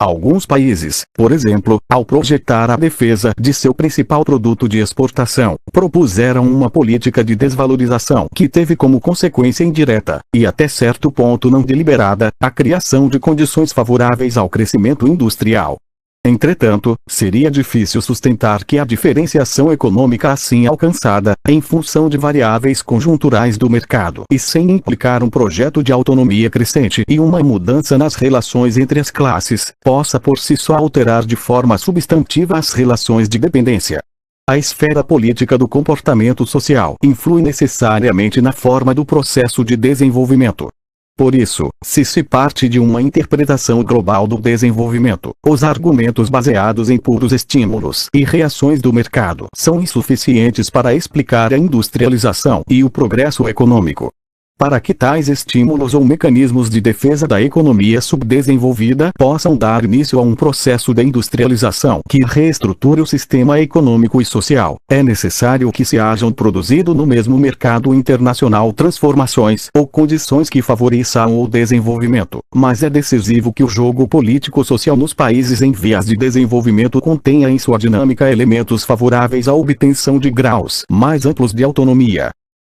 Alguns países, por exemplo, ao projetar a defesa de seu principal produto de exportação, propuseram uma política de desvalorização que teve como consequência indireta, e até certo ponto não deliberada, a criação de condições favoráveis ao crescimento industrial. Entretanto, seria difícil sustentar que a diferenciação econômica assim alcançada, em função de variáveis conjunturais do mercado e sem implicar um projeto de autonomia crescente e uma mudança nas relações entre as classes, possa por si só alterar de forma substantiva as relações de dependência. A esfera política do comportamento social influi necessariamente na forma do processo de desenvolvimento. Por isso, se parte de uma interpretação global do desenvolvimento, os argumentos baseados em puros estímulos e reações do mercado são insuficientes para explicar a industrialização e o progresso econômico. Para que tais estímulos ou mecanismos de defesa da economia subdesenvolvida possam dar início a um processo de industrialização que reestruture o sistema econômico e social, é necessário que se hajam produzido no mesmo mercado internacional transformações ou condições que favoreçam o desenvolvimento, mas é decisivo que o jogo político-social nos países em vias de desenvolvimento contenha em sua dinâmica elementos favoráveis à obtenção de graus mais amplos de autonomia.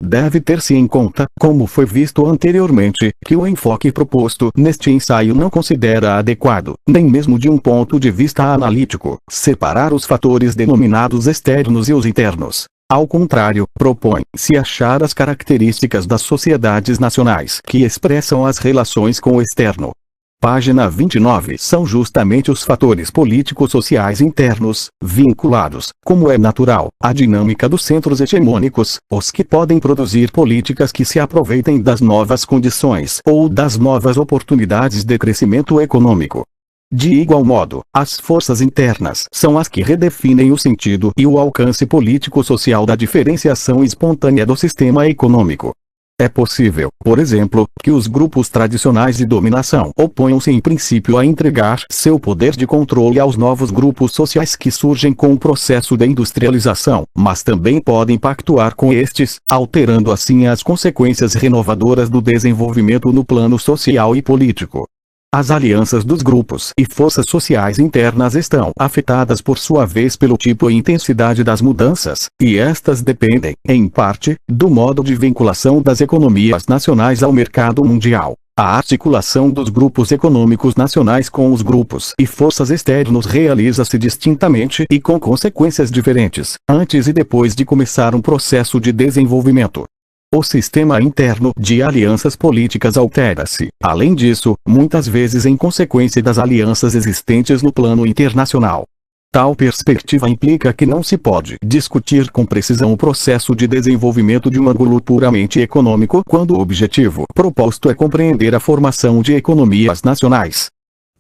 Deve ter-se em conta, como foi visto anteriormente, que o enfoque proposto neste ensaio não considera adequado, nem mesmo de um ponto de vista analítico, separar os fatores denominados externos e os internos. Ao contrário, propõe-se achar as características das sociedades nacionais que expressam as relações com o externo. Página 29. São justamente os fatores político-sociais internos, vinculados, como é natural, à dinâmica dos centros hegemônicos, os que podem produzir políticas que se aproveitem das novas condições ou das novas oportunidades de crescimento econômico. De igual modo, as forças internas são as que redefinem o sentido e o alcance político-social da diferenciação espontânea do sistema econômico. É possível, por exemplo, que os grupos tradicionais de dominação oponham-se em princípio a entregar seu poder de controle aos novos grupos sociais que surgem com o processo de industrialização, mas também podem pactuar com estes, alterando assim as consequências renovadoras do desenvolvimento no plano social e político. As alianças dos grupos e forças sociais internas estão afetadas por sua vez pelo tipo e intensidade das mudanças, e estas dependem, em parte, do modo de vinculação das economias nacionais ao mercado mundial. A articulação dos grupos econômicos nacionais com os grupos e forças externos realiza-se distintamente e com consequências diferentes, antes e depois de começar um processo de desenvolvimento. O sistema interno de alianças políticas altera-se, além disso, muitas vezes em consequência das alianças existentes no plano internacional. Tal perspectiva implica que não se pode discutir com precisão o processo de desenvolvimento de um ângulo puramente econômico quando o objetivo proposto é compreender a formação de economias nacionais.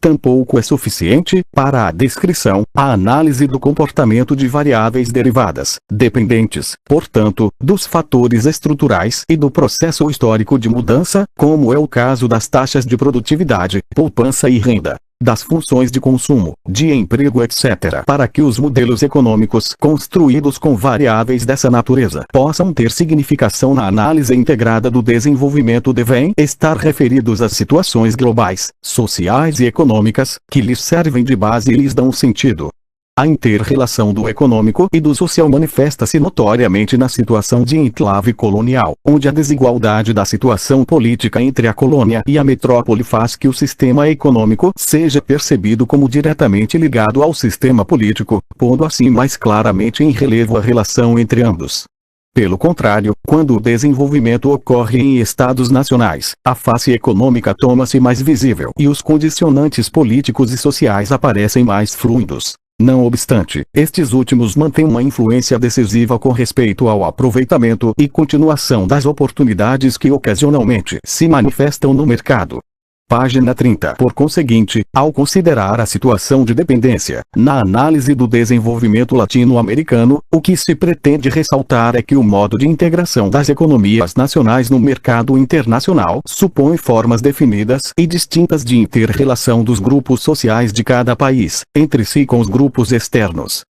Tampouco é suficiente, para a descrição, a análise do comportamento de variáveis derivadas, dependentes, portanto, dos fatores estruturais e do processo histórico de mudança, como é o caso das taxas de produtividade, poupança e renda, das funções de consumo, de emprego etc. Para que os modelos econômicos construídos com variáveis dessa natureza possam ter significação na análise integrada do desenvolvimento devem estar referidos às situações globais, sociais e econômicas, que lhes servem de base e lhes dão sentido. A inter-relação do econômico e do social manifesta-se notoriamente na situação de enclave colonial, onde a desigualdade da situação política entre a colônia e a metrópole faz que o sistema econômico seja percebido como diretamente ligado ao sistema político, pondo assim mais claramente em relevo a relação entre ambos. Pelo contrário, quando o desenvolvimento ocorre em estados nacionais, a face econômica toma-se mais visível e os condicionantes políticos e sociais aparecem mais fluidos. Não obstante, estes últimos mantêm uma influência decisiva com respeito ao aproveitamento e continuação das oportunidades que ocasionalmente se manifestam no mercado. Página 30. Por conseguinte, ao considerar a situação de dependência, na análise do desenvolvimento latino-americano, o que se pretende ressaltar é que o modo de integração das economias nacionais no mercado internacional supõe formas definidas e distintas de inter-relação dos grupos sociais de cada país, entre si e com os grupos externos.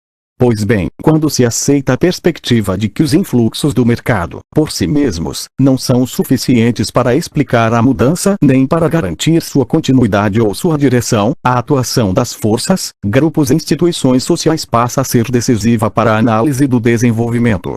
Pois bem, quando se aceita a perspectiva de que os influxos do mercado, por si mesmos, não são suficientes para explicar a mudança nem para garantir sua continuidade ou sua direção, a atuação das forças, grupos e instituições sociais passa a ser decisiva para a análise do desenvolvimento.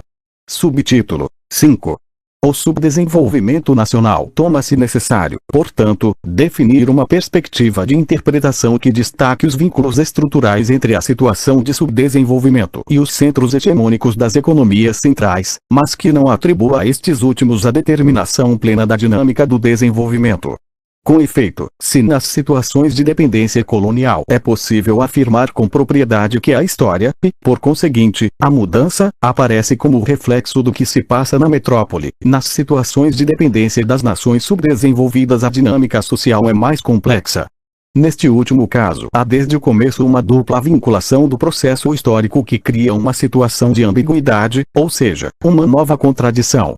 Subtítulo 5. O subdesenvolvimento nacional torna-se necessário, portanto, definir uma perspectiva de interpretação que destaque os vínculos estruturais entre a situação de subdesenvolvimento e os centros hegemônicos das economias centrais, mas que não atribua a estes últimos a determinação plena da dinâmica do desenvolvimento. Com efeito, se nas situações de dependência colonial é possível afirmar com propriedade que a história, e, por conseguinte, a mudança, aparece como reflexo do que se passa na metrópole, nas situações de dependência das nações subdesenvolvidas a dinâmica social é mais complexa. Neste último caso, há desde o começo uma dupla vinculação do processo histórico que cria uma situação de ambiguidade, ou seja, uma nova contradição.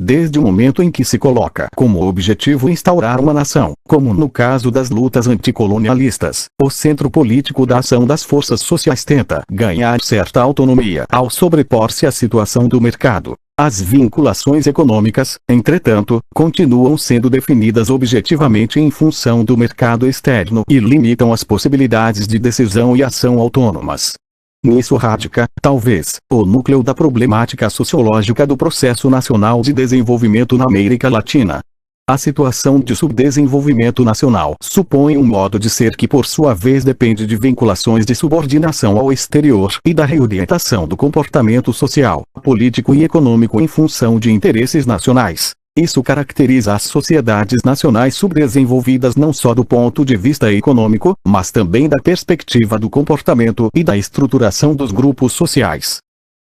Desde o momento em que se coloca como objetivo instaurar uma nação, como no caso das lutas anticolonialistas, o centro político da ação das forças sociais tenta ganhar certa autonomia ao sobrepor-se à situação do mercado. As vinculações econômicas, entretanto, continuam sendo definidas objetivamente em função do mercado externo e limitam as possibilidades de decisão e ação autônomas. Nisso radica, talvez, o núcleo da problemática sociológica do processo nacional de desenvolvimento na América Latina. A situação de subdesenvolvimento nacional supõe um modo de ser que por sua vez depende de vinculações de subordinação ao exterior e da reorientação do comportamento social, político e econômico em função de interesses nacionais. Isso caracteriza as sociedades nacionais subdesenvolvidas não só do ponto de vista econômico, mas também da perspectiva do comportamento e da estruturação dos grupos sociais.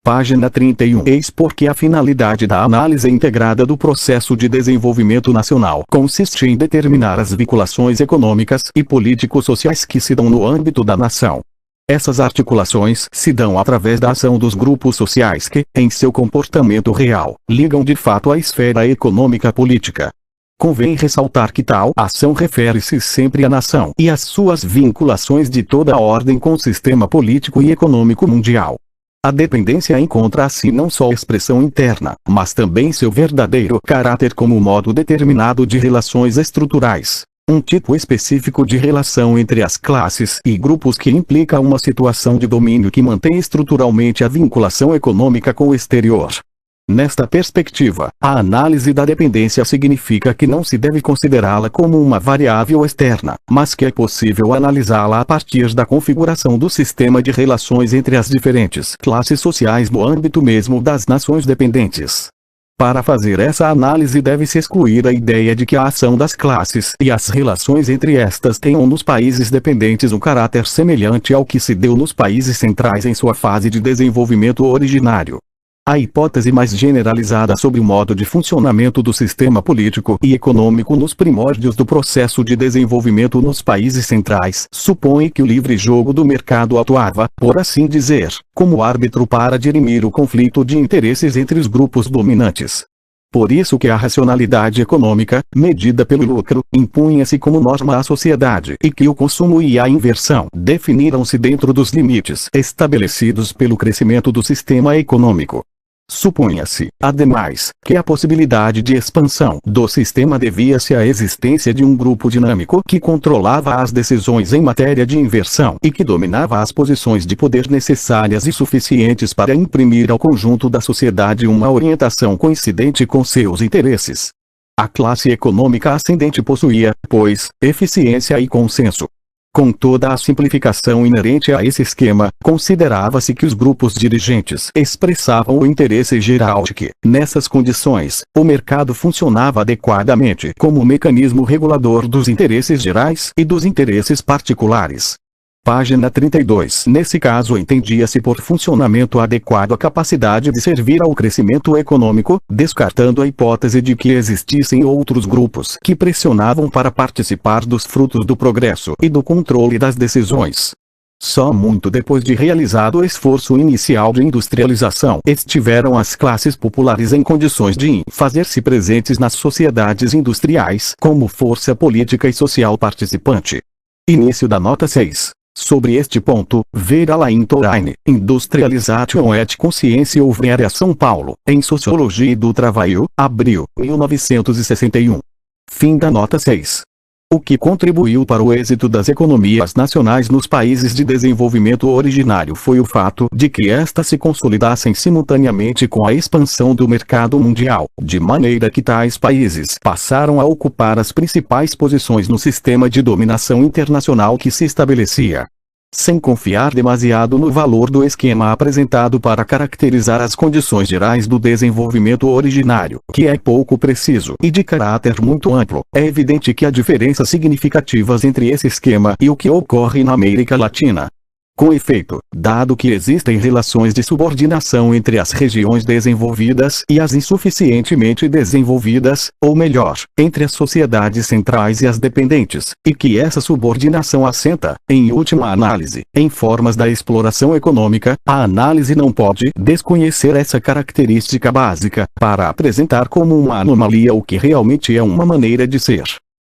Página 31. Eis porque a finalidade da análise integrada do processo de desenvolvimento nacional consiste em determinar as vinculações econômicas e político-sociais que se dão no âmbito da nação. Essas articulações se dão através da ação dos grupos sociais que, em seu comportamento real, ligam de fato à esfera econômica política. Convém ressaltar que tal ação refere-se sempre à nação e às suas vinculações de toda a ordem com o sistema político e econômico mundial. A dependência encontra assim não só expressão interna, mas também seu verdadeiro caráter como modo determinado de relações estruturais. Um tipo específico de relação entre as classes e grupos que implica uma situação de domínio que mantém estruturalmente a vinculação econômica com o exterior. Nesta perspectiva, a análise da dependência significa que não se deve considerá-la como uma variável externa, mas que é possível analisá-la a partir da configuração do sistema de relações entre as diferentes classes sociais no âmbito mesmo das nações dependentes. Para fazer essa análise deve-se excluir a ideia de que a ação das classes e as relações entre estas tenham nos países dependentes um caráter semelhante ao que se deu nos países centrais em sua fase de desenvolvimento originário. A hipótese mais generalizada sobre o modo de funcionamento do sistema político e econômico nos primórdios do processo de desenvolvimento nos países centrais supõe que o livre jogo do mercado atuava, por assim dizer, como árbitro para dirimir o conflito de interesses entre os grupos dominantes. Por isso que a racionalidade econômica, medida pelo lucro, impunha-se como norma à sociedade e que o consumo e a inversão definiram-se dentro dos limites estabelecidos pelo crescimento do sistema econômico. Supunha-se, ademais, que a possibilidade de expansão do sistema devia-se à existência de um grupo dinâmico que controlava as decisões em matéria de inversão e que dominava as posições de poder necessárias e suficientes para imprimir ao conjunto da sociedade uma orientação coincidente com seus interesses. A classe econômica ascendente possuía, pois, eficiência e consenso. Com toda a simplificação inerente a esse esquema, considerava-se que os grupos dirigentes expressavam o interesse geral de que, nessas condições, o mercado funcionava adequadamente como mecanismo regulador dos interesses gerais e dos interesses particulares. Página 32. Nesse caso entendia-se por funcionamento adequado a capacidade de servir ao crescimento econômico, descartando a hipótese de que existissem outros grupos que pressionavam para participar dos frutos do progresso e do controle das decisões. Só muito depois de realizado o esforço inicial de industrialização estiveram as classes populares em condições de fazer-se presentes nas sociedades industriais como força política e social participante. Início da nota 6. Sobre este ponto, ver a Lain-Toraine, Industrialization et Consciência Ouvrière São Paulo, em Sociologia do Trabalho, abril, 1961. Fim da nota 6. O que contribuiu para o êxito das economias nacionais nos países de desenvolvimento originário foi o fato de que estas se consolidassem simultaneamente com a expansão do mercado mundial, de maneira que tais países passaram a ocupar as principais posições no sistema de dominação internacional que se estabelecia. Sem confiar demasiado no valor do esquema apresentado para caracterizar as condições gerais do desenvolvimento originário, que é pouco preciso e de caráter muito amplo, é evidente que há diferenças significativas entre esse esquema e o que ocorre na América Latina. Com efeito, dado que existem relações de subordinação entre as regiões desenvolvidas e as insuficientemente desenvolvidas, ou melhor, entre as sociedades centrais e as dependentes, e que essa subordinação assenta, em última análise, em formas da exploração econômica, a análise não pode desconhecer essa característica básica, para apresentar como uma anomalia o que realmente é uma maneira de ser.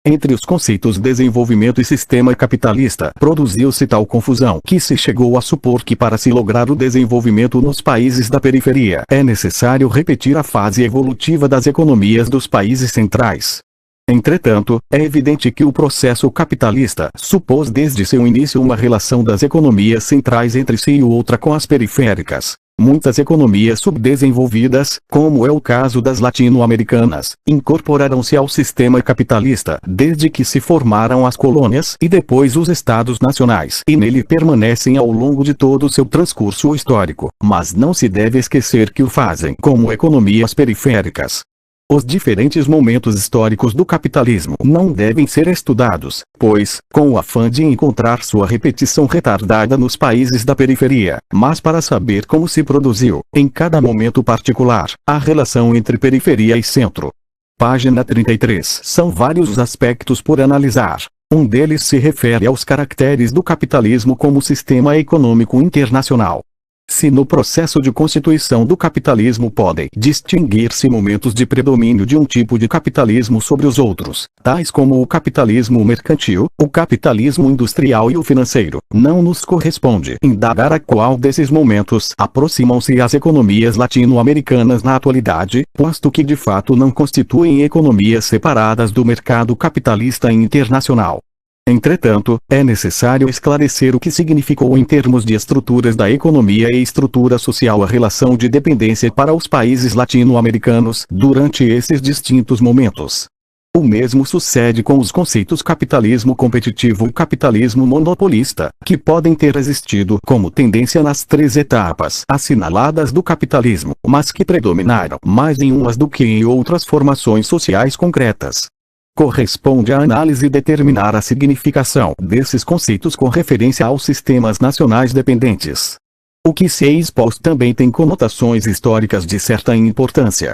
Entre os conceitos desenvolvimento e sistema capitalista produziu-se tal confusão que se chegou a supor que para se lograr o desenvolvimento nos países da periferia é necessário repetir a fase evolutiva das economias dos países centrais. Entretanto, é evidente que o processo capitalista supôs desde seu início uma relação das economias centrais entre si e outra com as periféricas. Muitas economias subdesenvolvidas, como é o caso das latino-americanas, incorporaram-se ao sistema capitalista desde que se formaram as colônias e depois os estados nacionais e nele permanecem ao longo de todo o seu transcurso histórico, mas não se deve esquecer que o fazem como economias periféricas. Os diferentes momentos históricos do capitalismo não devem ser estudados, pois, com o afã de encontrar sua repetição retardada nos países da periferia, mas para saber como se produziu, em cada momento particular, a relação entre periferia e centro. Página 33. São vários os aspectos por analisar. Um deles se refere aos caracteres do capitalismo como sistema econômico internacional. Se no processo de constituição do capitalismo podem distinguir-se momentos de predomínio de um tipo de capitalismo sobre os outros, tais como o capitalismo mercantil, o capitalismo industrial e o financeiro, não nos corresponde indagar a qual desses momentos aproximam-se as economias latino-americanas na atualidade, posto que de fato não constituem economias separadas do mercado capitalista internacional. Entretanto, é necessário esclarecer o que significou em termos de estruturas da economia e estrutura social a relação de dependência para os países latino-americanos durante esses distintos momentos. O mesmo sucede com os conceitos capitalismo competitivo e capitalismo monopolista, que podem ter existido como tendência nas três etapas assinaladas do capitalismo, mas que predominaram mais em umas do que em outras formações sociais concretas. Corresponde à análise determinar a significação desses conceitos com referência aos sistemas nacionais dependentes. O que se expôs também tem conotações históricas de certa importância.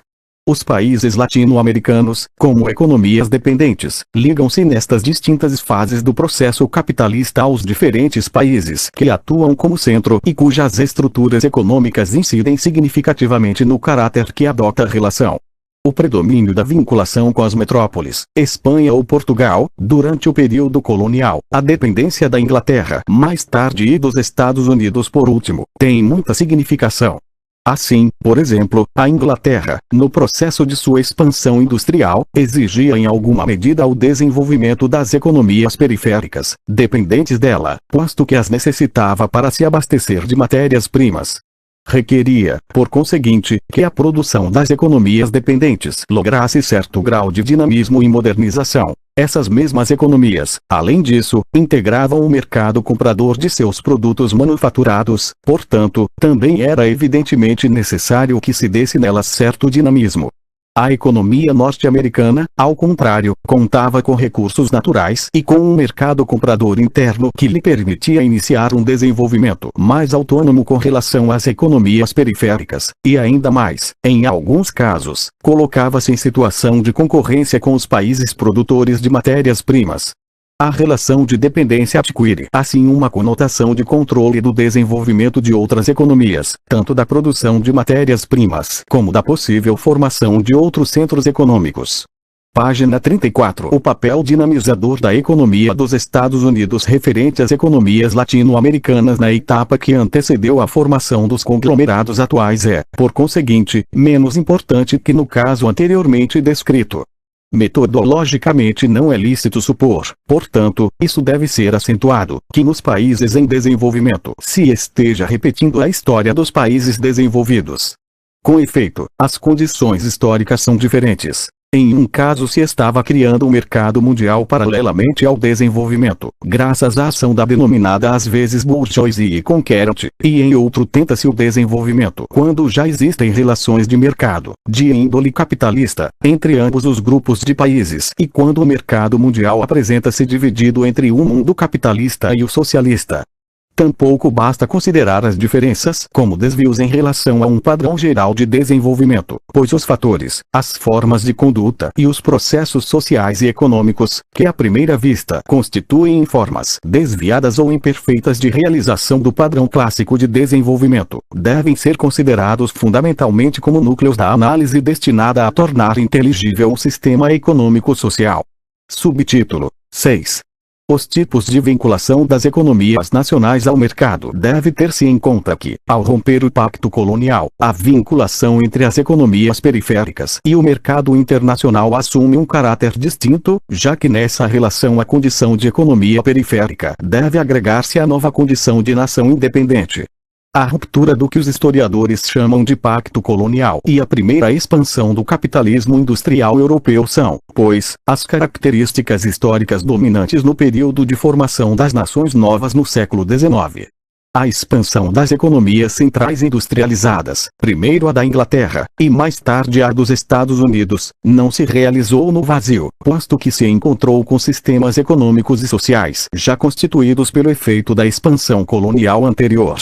Os países latino-americanos, como economias dependentes, ligam-se nestas distintas fases do processo capitalista aos diferentes países que atuam como centro e cujas estruturas econômicas incidem significativamente no caráter que adota a relação. O predomínio da vinculação com as metrópoles, Espanha ou Portugal, durante o período colonial, a dependência da Inglaterra, mais tarde e dos Estados Unidos por último, tem muita significação. Assim, por exemplo, a Inglaterra, no processo de sua expansão industrial, exigia em alguma medida o desenvolvimento das economias periféricas, dependentes dela, posto que as necessitava para se abastecer de matérias-primas. Requeria, por conseguinte, que a produção das economias dependentes lograsse certo grau de dinamismo e modernização. Essas mesmas economias, além disso, integravam o mercado comprador de seus produtos manufaturados, portanto, também era evidentemente necessário que se desse nelas certo dinamismo. A economia norte-americana, ao contrário, contava com recursos naturais e com um mercado comprador interno que lhe permitia iniciar um desenvolvimento mais autônomo com relação às economias periféricas, e ainda mais, em alguns casos, colocava-se em situação de concorrência com os países produtores de matérias-primas. A relação de dependência adquire, assim, uma conotação de controle do desenvolvimento de outras economias, tanto da produção de matérias-primas como da possível formação de outros centros econômicos. Página 34. O papel dinamizador da economia dos Estados Unidos referente às economias latino-americanas na etapa que antecedeu a formação dos conglomerados atuais é, por conseguinte, menos importante que no caso anteriormente descrito. Metodologicamente não é lícito supor, portanto, isso deve ser acentuado, que nos países em desenvolvimento se esteja repetindo a história dos países desenvolvidos. Com efeito, as condições históricas são diferentes. Em um caso se estava criando um mercado mundial paralelamente ao desenvolvimento, graças à ação da denominada às vezes bourgeoisie conquérante, e em outro tenta-se o desenvolvimento quando já existem relações de mercado, de índole capitalista, entre ambos os grupos de países e quando o mercado mundial apresenta-se dividido entre o mundo capitalista e o socialista. Tampouco basta considerar as diferenças como desvios em relação a um padrão geral de desenvolvimento, pois os fatores, as formas de conduta e os processos sociais e econômicos, que à primeira vista constituem formas desviadas ou imperfeitas de realização do padrão clássico de desenvolvimento, devem ser considerados fundamentalmente como núcleos da análise destinada a tornar inteligível o sistema econômico-social. Subtítulo 6. Os tipos de vinculação das economias nacionais ao mercado deve ter-se em conta que, ao romper o pacto colonial, a vinculação entre as economias periféricas e o mercado internacional assume um caráter distinto, já que nessa relação a condição de economia periférica deve agregar-se à nova condição de nação independente. A ruptura do que os historiadores chamam de pacto colonial e a primeira expansão do capitalismo industrial europeu são, pois, as características históricas dominantes no período de formação das nações novas no século XIX. A expansão das economias centrais industrializadas, primeiro a da Inglaterra, e mais tarde a dos Estados Unidos, não se realizou no vazio, posto que se encontrou com sistemas econômicos e sociais já constituídos pelo efeito da expansão colonial anterior.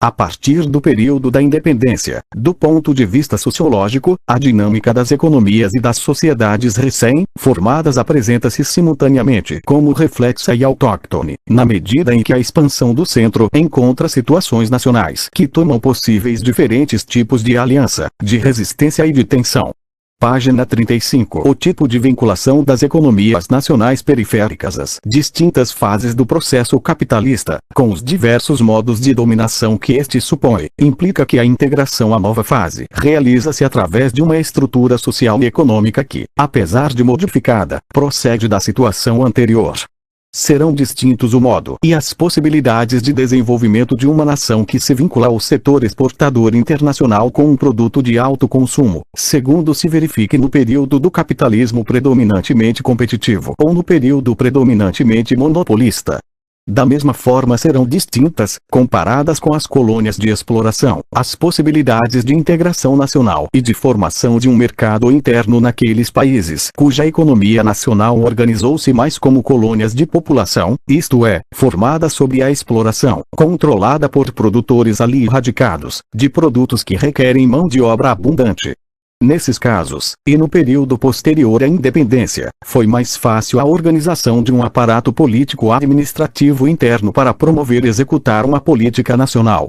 A partir do período da independência, do ponto de vista sociológico, a dinâmica das economias e das sociedades recém-formadas apresenta-se simultaneamente como reflexa e autóctone, na medida em que a expansão do centro encontra situações nacionais que tornam possíveis diferentes tipos de aliança, de resistência e de tensão. Página 35. O tipo de vinculação das economias nacionais periféricas às distintas fases do processo capitalista, com os diversos modos de dominação que este supõe, implica que a integração à nova fase realiza-se através de uma estrutura social e econômica que, apesar de modificada, procede da situação anterior. Serão distintos o modo e as possibilidades de desenvolvimento de uma nação que se vincula ao setor exportador internacional com um produto de alto consumo, segundo se verifique no período do capitalismo predominantemente competitivo ou no período predominantemente monopolista. Da mesma forma serão distintas, comparadas com as colônias de exploração, as possibilidades de integração nacional e de formação de um mercado interno naqueles países cuja economia nacional organizou-se mais como colônias de população, isto é, formada sob a exploração, controlada por produtores ali radicados, de produtos que requerem mão de obra abundante. Nesses casos, e no período posterior à independência, foi mais fácil a organização de um aparato político-administrativo interno para promover e executar uma política nacional.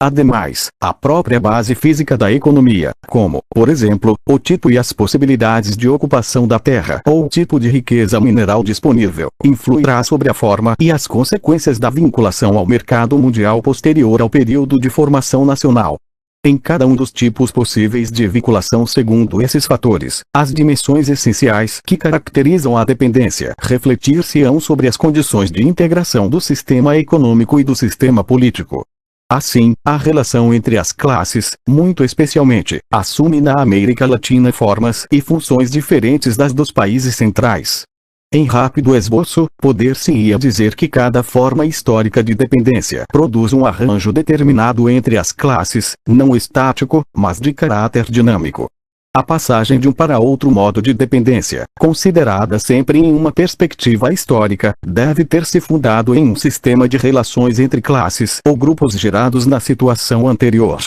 Ademais, a própria base física da economia, como, por exemplo, o tipo e as possibilidades de ocupação da terra ou o tipo de riqueza mineral disponível, influirá sobre a forma e as consequências da vinculação ao mercado mundial posterior ao período de formação nacional. Em cada um dos tipos possíveis de vinculação segundo esses fatores, as dimensões essenciais que caracterizam a dependência refletir-se-ão sobre as condições de integração do sistema econômico e do sistema político. Assim, a relação entre as classes, muito especialmente, assume na América Latina formas e funções diferentes das dos países centrais. Em rápido esboço, poder-se-ia dizer que cada forma histórica de dependência produz um arranjo determinado entre as classes, não estático, mas de caráter dinâmico. A passagem de um para outro modo de dependência, considerada sempre em uma perspectiva histórica, deve ter se fundado em um sistema de relações entre classes ou grupos gerados na situação anterior.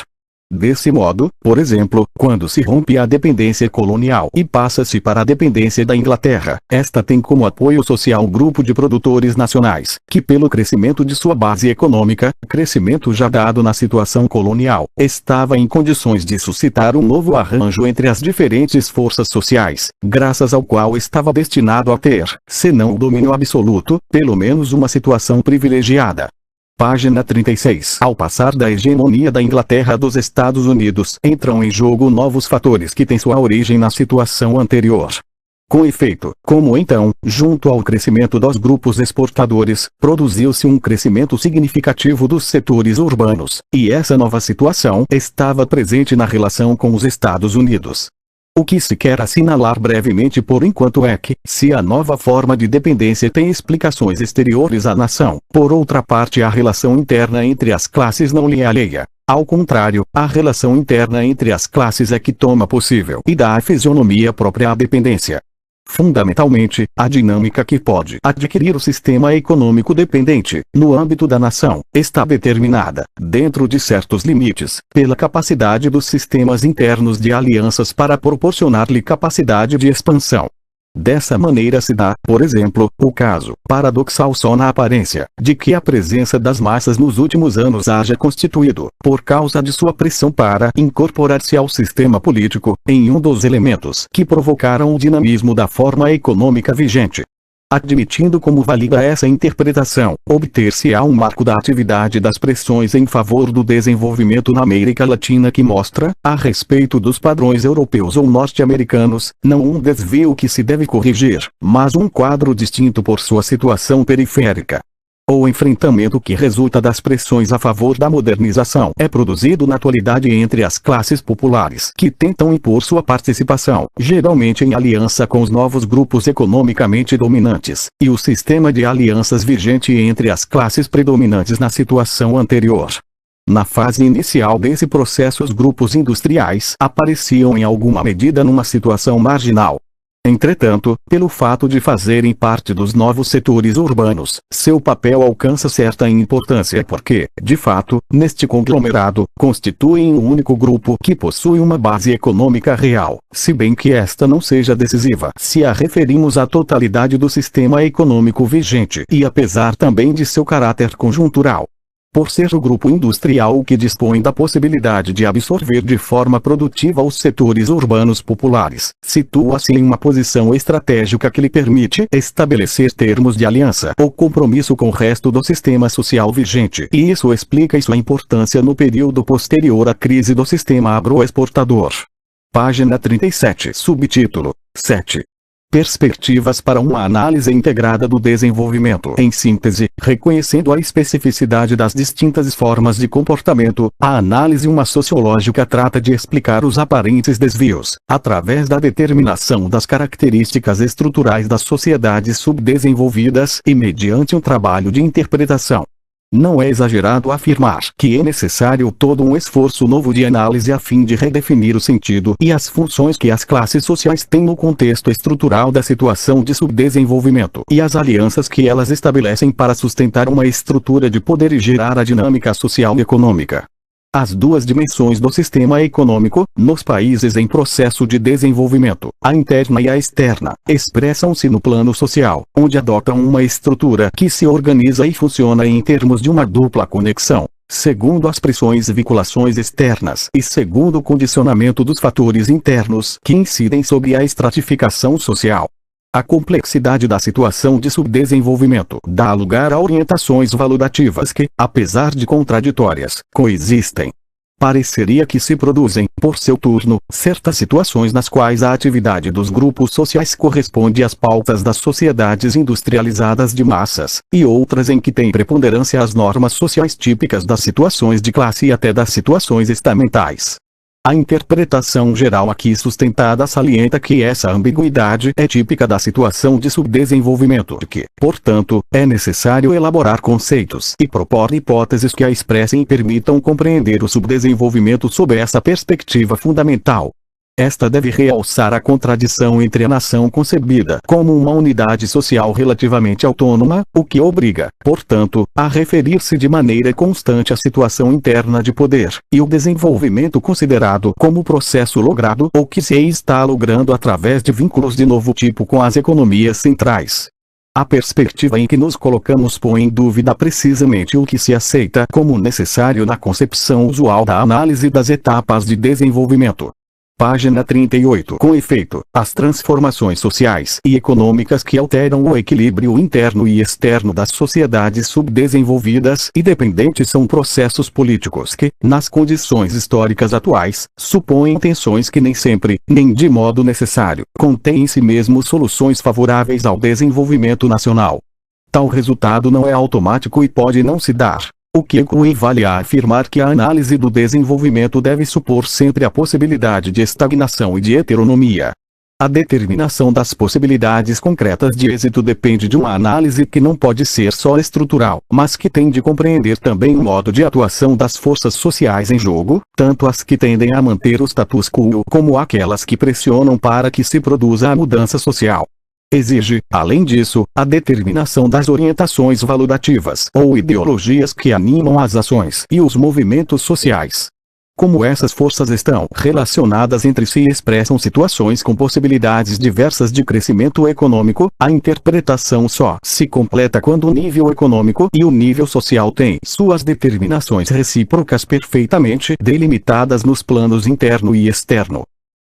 Desse modo, por exemplo, quando se rompe a dependência colonial e passa-se para a dependência da Inglaterra, esta tem como apoio social um grupo de produtores nacionais, que pelo crescimento de sua base econômica, crescimento já dado na situação colonial, estava em condições de suscitar um novo arranjo entre as diferentes forças sociais, graças ao qual estava destinado a ter, se não o domínio absoluto, pelo menos uma situação privilegiada. Página 36. Ao passar da hegemonia da Inglaterra dos Estados Unidos, entram em jogo novos fatores que têm sua origem na situação anterior. Com efeito, como então, junto ao crescimento dos grupos exportadores, produziu-se um crescimento significativo dos setores urbanos, e essa nova situação estava presente na relação com os Estados Unidos. O que se quer assinalar brevemente por enquanto é que, se a nova forma de dependência tem explicações exteriores à nação, por outra parte a relação interna entre as classes não lhe é alheia. Ao contrário, a relação interna entre as classes é que toma possível e dá a fisionomia própria à dependência. Fundamentalmente, a dinâmica que pode adquirir o sistema econômico dependente, no âmbito da nação, está determinada, dentro de certos limites, pela capacidade dos sistemas internos de alianças para proporcionar-lhe capacidade de expansão. Dessa maneira se dá, por exemplo, o caso, paradoxal só na aparência, de que a presença das massas nos últimos anos haja constituído, por causa de sua pressão para incorporar-se ao sistema político, em um dos elementos que provocaram o dinamismo da forma econômica vigente. Admitindo como válida essa interpretação, obter-se-á um marco da atividade das pressões em favor do desenvolvimento na América Latina que mostra, a respeito dos padrões europeus ou norte-americanos, não um desvio que se deve corrigir, mas um quadro distinto por sua situação periférica. O enfrentamento que resulta das pressões a favor da modernização é produzido na atualidade entre as classes populares que tentam impor sua participação, geralmente em aliança com os novos grupos economicamente dominantes, e o sistema de alianças vigente entre as classes predominantes na situação anterior. Na fase inicial desse processo, os grupos industriais apareciam em alguma medida numa situação marginal. Entretanto, pelo fato de fazerem parte dos novos setores urbanos, seu papel alcança certa importância porque, de fato, neste conglomerado, constituem um único grupo que possui uma base econômica real, se bem que esta não seja decisiva se a referimos à totalidade do sistema econômico vigente e apesar também de seu caráter conjuntural. Por ser o grupo industrial o que dispõe da possibilidade de absorver de forma produtiva os setores urbanos populares, situa-se em uma posição estratégica que lhe permite estabelecer termos de aliança ou compromisso com o resto do sistema social vigente, e isso explica sua importância no período posterior à crise do sistema agroexportador. Página 37. Subtítulo 7. Perspectivas para uma análise integrada do desenvolvimento. Em síntese, reconhecendo a especificidade das distintas formas de comportamento, a análise sociológica trata de explicar os aparentes desvios, através da determinação das características estruturais das sociedades subdesenvolvidas e mediante um trabalho de interpretação. Não é exagerado afirmar que é necessário todo um esforço novo de análise a fim de redefinir o sentido e as funções que as classes sociais têm no contexto estrutural da situação de subdesenvolvimento e as alianças que elas estabelecem para sustentar uma estrutura de poder e gerar a dinâmica social e econômica. As duas dimensões do sistema econômico, nos países em processo de desenvolvimento, a interna e a externa, expressam-se no plano social, onde adotam uma estrutura que se organiza e funciona em termos de uma dupla conexão, segundo as pressões e vinculações externas e segundo o condicionamento dos fatores internos que incidem sobre a estratificação social. A complexidade da situação de subdesenvolvimento dá lugar a orientações valorativas que, apesar de contraditórias, coexistem. Pareceria que se produzem, por seu turno, certas situações nas quais a atividade dos grupos sociais corresponde às pautas das sociedades industrializadas de massas, e outras em que tem preponderância as normas sociais típicas das situações de classe e até das situações estamentais. A interpretação geral aqui sustentada salienta que essa ambiguidade é típica da situação de subdesenvolvimento e que, portanto, é necessário elaborar conceitos e propor hipóteses que a expressem e permitam compreender o subdesenvolvimento sob essa perspectiva fundamental. Esta deve realçar a contradição entre a nação concebida como uma unidade social relativamente autônoma, o que obriga, portanto, a referir-se de maneira constante à situação interna de poder, e o desenvolvimento considerado como processo logrado ou que se está logrando através de vínculos de novo tipo com as economias centrais. A perspectiva em que nos colocamos põe em dúvida precisamente o que se aceita como necessário na concepção usual da análise das etapas de desenvolvimento. Página 38. Com efeito, as transformações sociais e econômicas que alteram o equilíbrio interno e externo das sociedades subdesenvolvidas e dependentes são processos políticos que, nas condições históricas atuais, supõem tensões que nem sempre, nem de modo necessário, contêm em si mesmo soluções favoráveis ao desenvolvimento nacional. Tal resultado não é automático e pode não se dar. O que equivale a afirmar que a análise do desenvolvimento deve supor sempre a possibilidade de estagnação e de heteronomia. A determinação das possibilidades concretas de êxito depende de uma análise que não pode ser só estrutural, mas que tem de compreender também o modo de atuação das forças sociais em jogo, tanto as que tendem a manter o status quo como aquelas que pressionam para que se produza a mudança social. Exige, além disso, a determinação das orientações valorativas ou ideologias que animam as ações e os movimentos sociais. Como essas forças estão relacionadas entre si e expressam situações com possibilidades diversas de crescimento econômico, a interpretação só se completa quando o nível econômico e o nível social têm suas determinações recíprocas perfeitamente delimitadas nos planos interno e externo.